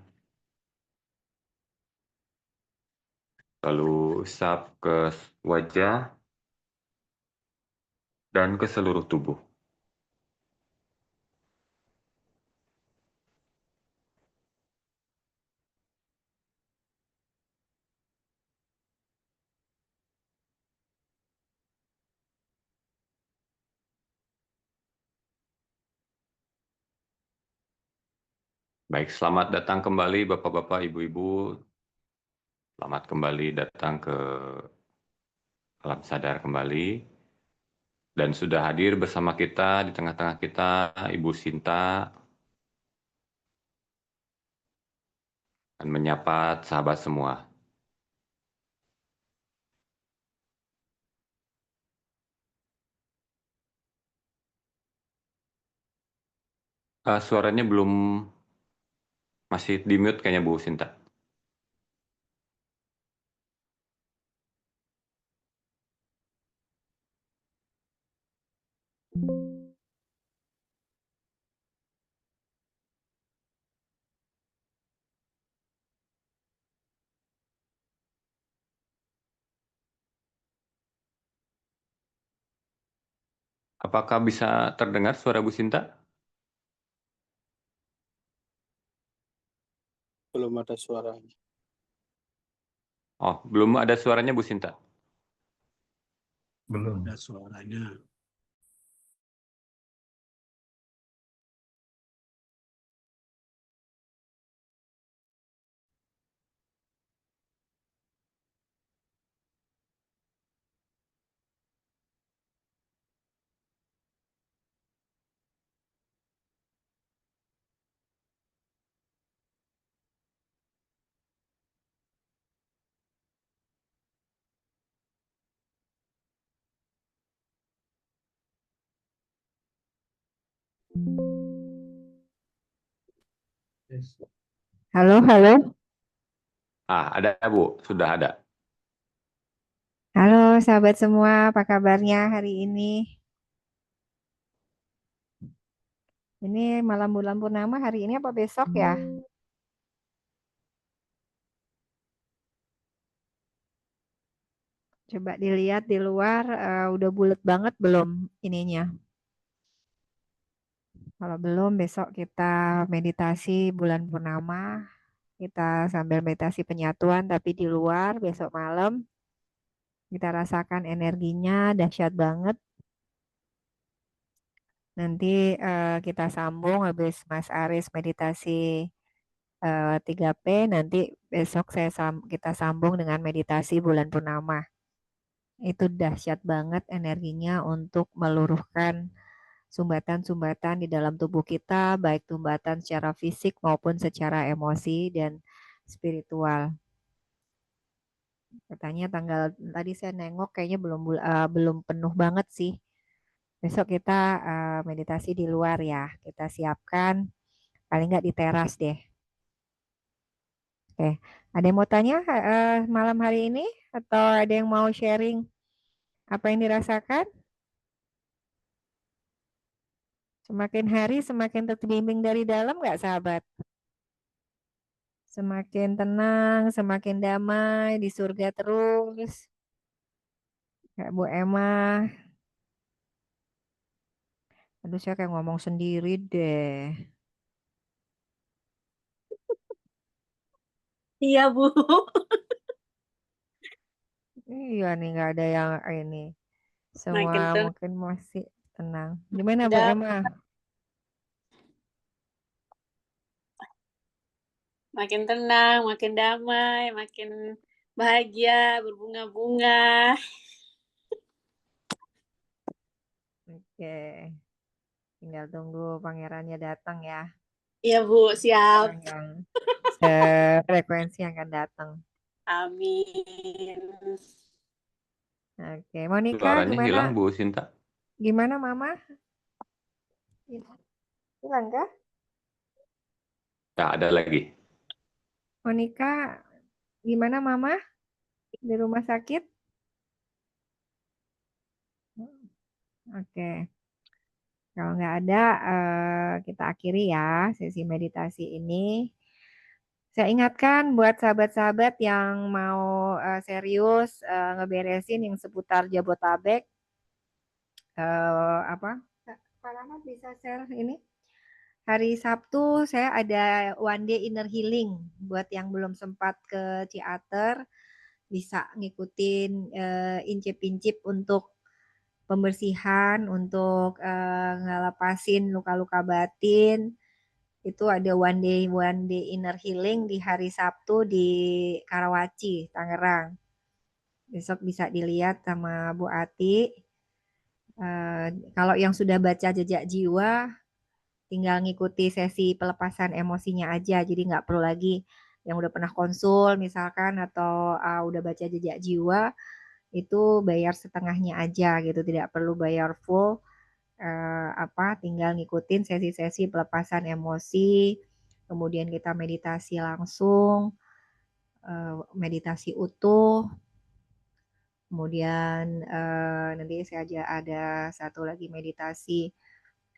[SPEAKER 1] lalu usap ke wajah dan ke seluruh tubuh. Baik, selamat datang kembali Bapak-Bapak, Ibu-Ibu. Selamat kembali datang ke alam sadar kembali. Dan sudah hadir bersama kita, di tengah-tengah kita, Ibu Sinta, dan menyapa sahabat semua. Suaranya belum, masih di mute kayaknya Bu Sinta. Apakah bisa terdengar suara Bu Sinta?
[SPEAKER 2] Belum ada suaranya.
[SPEAKER 1] Oh, belum ada suaranya Bu Sinta.
[SPEAKER 2] Belum ada suaranya.
[SPEAKER 5] Halo, halo.
[SPEAKER 1] Ada Bu, sudah ada.
[SPEAKER 5] Halo sahabat semua, apa kabarnya hari ini? Ini malam bulan purnama hari ini apa besok ya? Coba dilihat di luar, udah bulat banget belum ininya? Kalau belum, besok kita meditasi bulan purnama. Kita sambil meditasi penyatuan, tapi di luar besok malam. Kita rasakan energinya dahsyat banget. Nanti kita sambung habis Mas Aris meditasi 3P, nanti besok kita sambung dengan meditasi bulan purnama. Itu dahsyat banget energinya untuk meluruhkan sumbatan-sumbatan di dalam tubuh kita, baik sumbatan secara fisik maupun secara emosi dan spiritual. Katanya tanggal tadi saya nengok kayaknya belum penuh banget sih. Besok kita meditasi di luar ya. Kita siapkan paling nggak di teras deh. Oke, ada yang mau tanya malam hari ini atau ada yang mau sharing apa yang dirasakan? Semakin hari semakin terbimbing dari dalam nggak sahabat? Semakin tenang, semakin damai, di surga terus. Kayak Bu Emma. Aduh, saya kayak ngomong sendiri deh.
[SPEAKER 6] Iya, Bu.
[SPEAKER 5] Iya nih, nggak ada yang ini. Semua
[SPEAKER 6] Makin tenang.
[SPEAKER 5] mungkin masih tenang. Gimana Bu Emma?
[SPEAKER 6] Makin tenang, makin damai, makin bahagia, berbunga-bunga.
[SPEAKER 5] Oke. Tinggal tunggu pangerannya datang ya.
[SPEAKER 6] Iya, Bu, siap.
[SPEAKER 5] Orang yang sefrekuensi akan datang.
[SPEAKER 6] Amin.
[SPEAKER 5] Oke, Monica
[SPEAKER 1] Suaranya
[SPEAKER 5] gimana?
[SPEAKER 1] hilang Bu Sinta.
[SPEAKER 5] Gimana Mama? Hilang kah?
[SPEAKER 1] Ya, ada lagi.
[SPEAKER 5] Monica, gimana Mama? Di rumah sakit? Oke. Kalau nggak ada, kita akhiri ya sesi meditasi ini. Saya ingatkan buat sahabat-sahabat yang mau serius ngeberesin yang seputar Jabotabek, Pak Rahmat bisa share ini? Hari Sabtu saya ada one day inner healing buat yang belum sempat ke Ciater, bisa ngikutin incip-incip untuk pembersihan, untuk ngelepasin luka-luka batin. Itu ada one day inner healing di hari Sabtu di Karawaci, Tangerang. Besok bisa dilihat sama Bu Ati. Kalau yang sudah baca jejak jiwa, tinggal ngikuti sesi pelepasan emosinya aja. Jadi nggak perlu lagi yang udah pernah konsul misalkan atau udah baca jejak jiwa, itu bayar setengahnya aja gitu. Tidak perlu bayar full. Tinggal ngikutin sesi-sesi pelepasan emosi, kemudian kita meditasi langsung, meditasi utuh, kemudian nanti saya ada satu lagi meditasi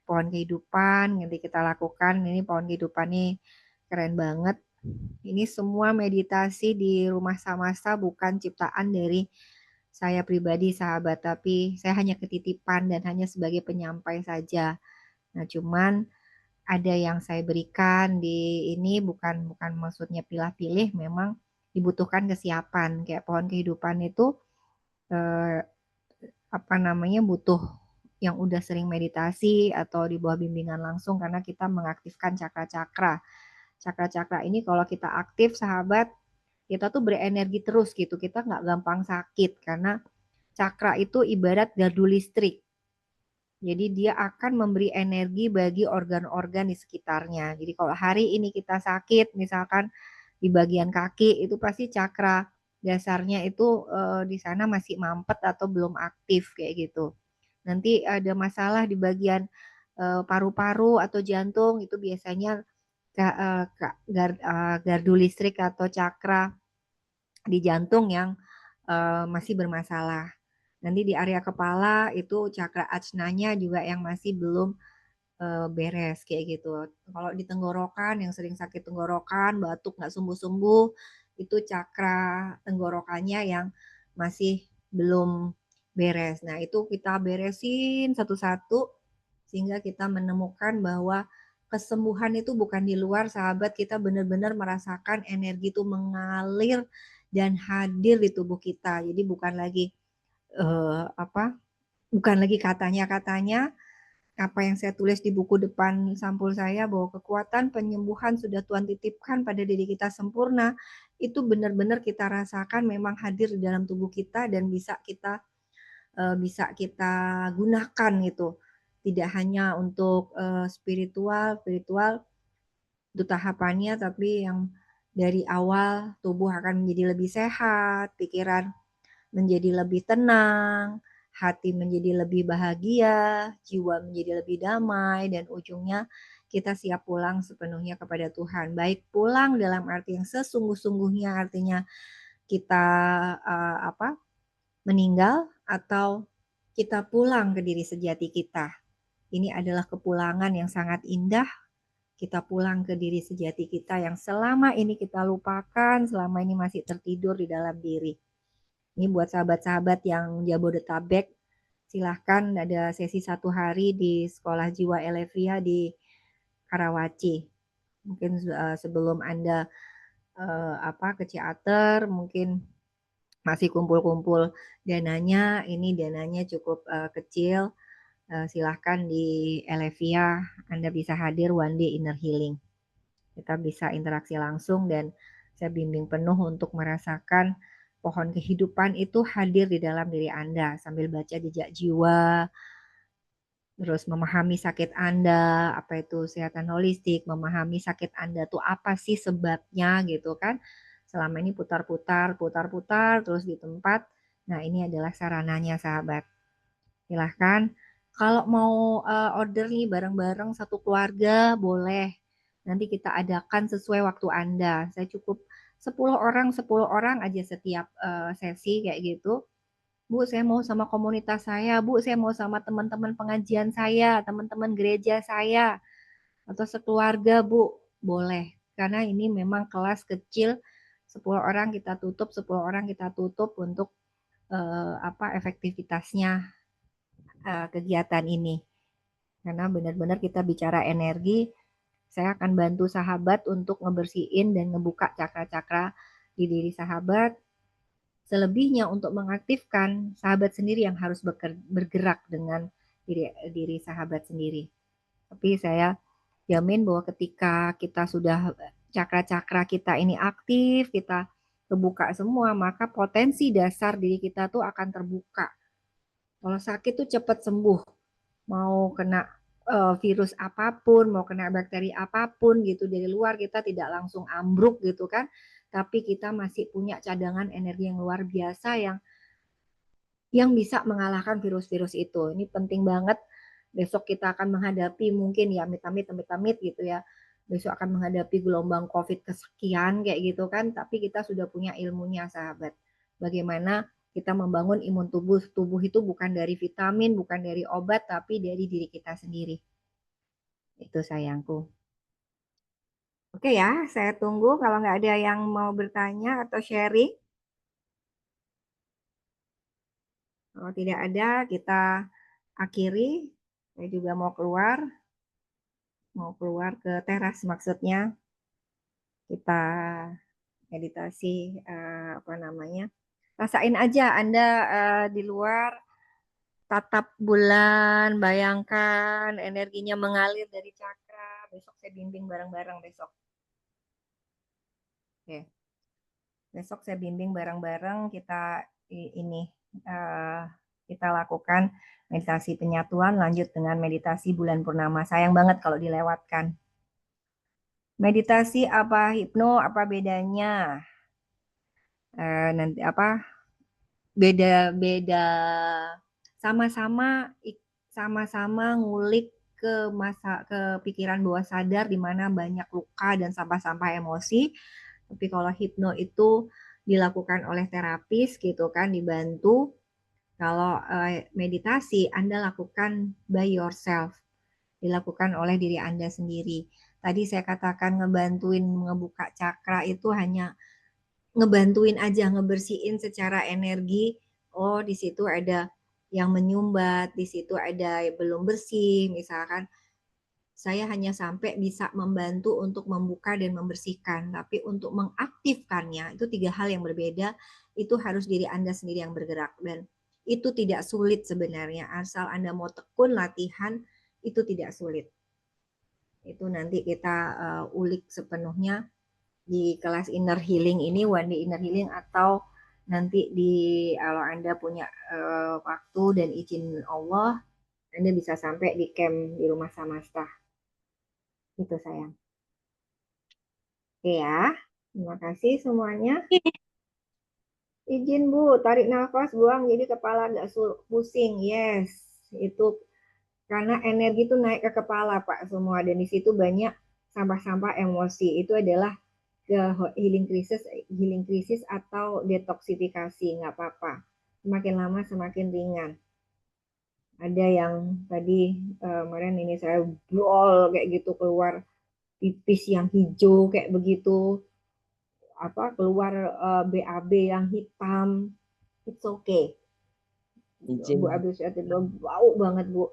[SPEAKER 5] pohon kehidupan, nanti kita lakukan. Ini pohon kehidupan nih keren banget. Ini semua meditasi di Rumah Samasta bukan ciptaan dari saya pribadi sahabat, tapi saya hanya ketitipan dan hanya sebagai penyampai saja. Nah, cuman ada yang saya berikan di ini bukan maksudnya pilih-pilih, memang dibutuhkan kesiapan. Kayak pohon kehidupan itu butuh yang udah sering meditasi atau di bawah bimbingan langsung karena kita mengaktifkan cakra-cakra. Cakra-cakra ini kalau kita aktif sahabat, kita tuh berenergi terus gitu. Kita nggak gampang sakit karena cakra itu ibarat gardu listrik. Jadi dia akan memberi energi bagi organ-organ di sekitarnya. Jadi kalau hari ini kita sakit, misalkan di bagian kaki, itu pasti cakra dasarnya itu di sana masih mampet atau belum aktif kayak gitu. Nanti ada masalah di bagian paru-paru atau jantung itu biasanya gardu listrik atau cakra di jantung yang masih bermasalah. Nanti di area kepala itu cakra ajnanya juga yang masih belum beres kayak gitu. Kalau di tenggorokan yang sering sakit tenggorokan, batuk nggak sembuh-sembuh, itu cakra tenggorokannya yang masih belum beres. Nah, itu kita beresin satu-satu sehingga kita menemukan bahwa kesembuhan itu bukan di luar, sahabat. Kita benar-benar merasakan energi itu mengalir dan hadir di tubuh kita. Jadi bukan lagi bukan lagi katanya-katanya apa yang saya tulis di buku depan sampul saya bahwa kekuatan penyembuhan sudah Tuhan titipkan pada diri kita sempurna, itu benar-benar kita rasakan memang hadir di dalam tubuh kita dan bisa kita gunakan gitu. Tidak hanya untuk spiritual itu tahapannya, tapi yang dari awal tubuh akan menjadi lebih sehat, pikiran menjadi lebih tenang, hati menjadi lebih bahagia, jiwa menjadi lebih damai, dan ujungnya kita siap pulang sepenuhnya kepada Tuhan. Baik pulang dalam arti yang sesungguh-sungguhnya, artinya kita meninggal, atau kita pulang ke diri sejati kita. Ini adalah kepulangan yang sangat indah. Kita pulang ke diri sejati kita yang selama ini kita lupakan, selama ini masih tertidur di dalam diri. Ini buat sahabat-sahabat yang Jabodetabek, silahkan ada sesi 1 hari di Sekolah Jiwa Elevia di Karawaci. Mungkin sebelum Anda ke Ciater, mungkin masih kumpul-kumpul dananya. Ini dananya cukup kecil. Silahkan di Elevia, Anda bisa hadir one day inner healing. Kita bisa interaksi langsung dan saya bimbing penuh untuk merasakan pohon kehidupan itu hadir di dalam diri Anda sambil baca jejak jiwa, terus memahami sakit Anda, apa itu kesehatan holistik, memahami sakit Anda tuh apa sih sebabnya gitu kan. Selama ini putar-putar terus di tempat. Nah, ini adalah sarananya sahabat. Silahkan. Kalau mau order nih bareng-bareng satu keluarga boleh. Nanti kita adakan sesuai waktu Anda. Saya cukup 10 orang aja setiap sesi kayak gitu. Bu, saya mau sama komunitas saya. Bu, saya mau sama teman-teman pengajian saya, teman-teman gereja saya, atau sekeluarga, Bu. Boleh. Karena ini memang kelas kecil, 10 orang kita tutup, 10 orang kita tutup untuk efektivitasnya kegiatan ini. Karena benar-benar kita bicara energi, saya akan bantu sahabat untuk ngebersihin dan ngebuka cakra-cakra di diri sahabat. Selebihnya untuk mengaktifkan sahabat sendiri yang harus bergerak dengan diri sahabat sendiri. Tapi saya jamin bahwa ketika kita sudah cakra-cakra kita ini aktif, kita terbuka semua, maka potensi dasar diri kita tuh akan terbuka. Kalau sakit tuh cepat sembuh. Mau kena virus apapun, mau kena bakteri apapun gitu dari luar, kita tidak langsung ambruk gitu kan, tapi kita masih punya cadangan energi yang luar biasa yang bisa mengalahkan virus-virus itu. Ini penting banget. Besok kita akan menghadapi mungkin ya amit-amit gitu ya. Besok akan menghadapi gelombang COVID kesekian kayak gitu kan, tapi kita sudah punya ilmunya sahabat. Bagaimana kita membangun imun tubuh. Tubuh itu bukan dari vitamin, bukan dari obat, tapi dari diri kita sendiri. Itu sayangku. Oke ya, saya tunggu kalau nggak ada yang mau bertanya atau sharing. Kalau tidak ada, kita akhiri. Saya juga mau keluar ke teras maksudnya. Kita meditasi rasain aja Anda di luar, tatap bulan, bayangkan energinya mengalir dari cakra. Besok saya bimbing bareng-bareng besok. Oke. Besok saya bimbing bareng-bareng, kita kita lakukan meditasi penyatuan lanjut dengan meditasi bulan purnama. Sayang banget kalau dilewatkan. Meditasi apa hipno apa bedanya? Nanti beda-beda, sama-sama ngulik ke pikiran bawah sadar di mana banyak luka dan sampah-sampah emosi. Tapi kalau hipno itu dilakukan oleh terapis gitu kan, dibantu. Kalau meditasi Anda lakukan by yourself, dilakukan oleh diri Anda sendiri. Tadi saya katakan ngebantuin ngebuka cakra itu hanya ngebantuin aja, ngebersihin secara energi. Oh, di situ ada yang menyumbat, di situ ada yang belum bersih, misalkan. Saya hanya sampai bisa membantu untuk membuka dan membersihkan, tapi untuk mengaktifkannya itu 3 hal yang berbeda. Itu harus diri Anda sendiri yang bergerak, dan itu tidak sulit sebenarnya, asal Anda mau tekun latihan, itu tidak sulit. Itu nanti kita ulik sepenuhnya di kelas inner healing ini, one day inner healing, atau nanti kalau Anda punya waktu dan izin Allah, Anda bisa sampai di camp di Rumah Samasta. Itu sayang. Oke ya, terima kasih semuanya. Izin Bu, tarik nafas, buang, jadi kepala nggak pusing. Yes, itu karena energi itu naik ke kepala Pak semua, dan di situ banyak sampah-sampah emosi. Itu adalah healing krisis atau detoksifikasi, nggak apa-apa. Semakin lama semakin ringan. Ada yang tadi kemarin ini saya brol kayak gitu, keluar pipis yang hijau kayak begitu, keluar BAB yang hitam, it's okay.
[SPEAKER 3] Izin
[SPEAKER 5] Bu Abdul Syed itu bau banget Bu,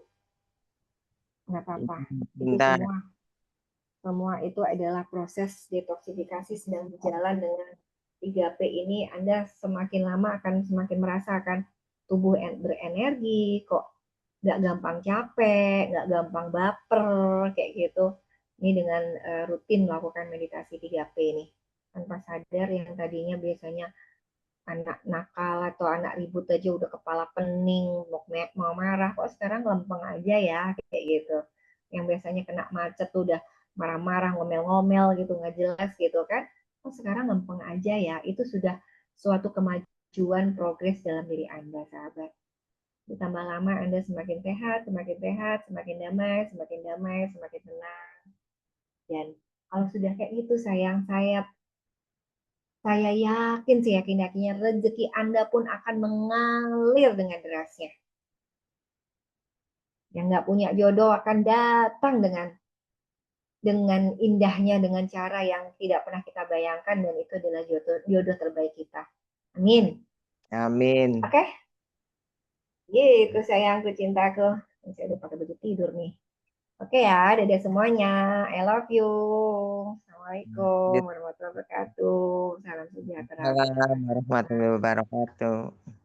[SPEAKER 5] nggak apa-apa. Itu
[SPEAKER 3] bentar.
[SPEAKER 5] semua itu adalah proses detoksifikasi sedang berjalan. Dengan 3P ini Anda semakin lama akan semakin merasakan tubuh berenergi, kok nggak gampang capek, nggak gampang baper kayak gitu. Ini dengan rutin melakukan meditasi 3P ini, tanpa sadar. Yang tadinya biasanya anak nakal atau anak ribut aja udah kepala pening, mau marah, kok sekarang lempeng aja ya kayak gitu. Yang biasanya kena macet tuh udah marah-marah, ngomel-ngomel gitu, nggak jelas gitu kan, kok sekarang lempeng aja ya. Itu sudah suatu kemajuan, progres dalam diri Anda, sahabat. Ditambah lama Anda semakin sehat, semakin damai, semakin tenang. Dan kalau sudah kayak gitu sayang, saya yakin, seyakin-yakinnya rezeki Anda pun akan mengalir dengan derasnya. Yang nggak punya jodoh akan datang dengan indahnya, dengan cara yang tidak pernah kita bayangkan, dan itu adalah jodoh terbaik kita. Amin.
[SPEAKER 3] Amin.
[SPEAKER 5] Oke? Gitu sayangku, cintaku. Saya udah pakai baju tidur nih. Oke ya, dadah semuanya. I love you. Assalamualaikum warahmatullahi wabarakatuh. Salam sejahtera.
[SPEAKER 3] Assalamualaikum warahmatullahi wabarakatuh.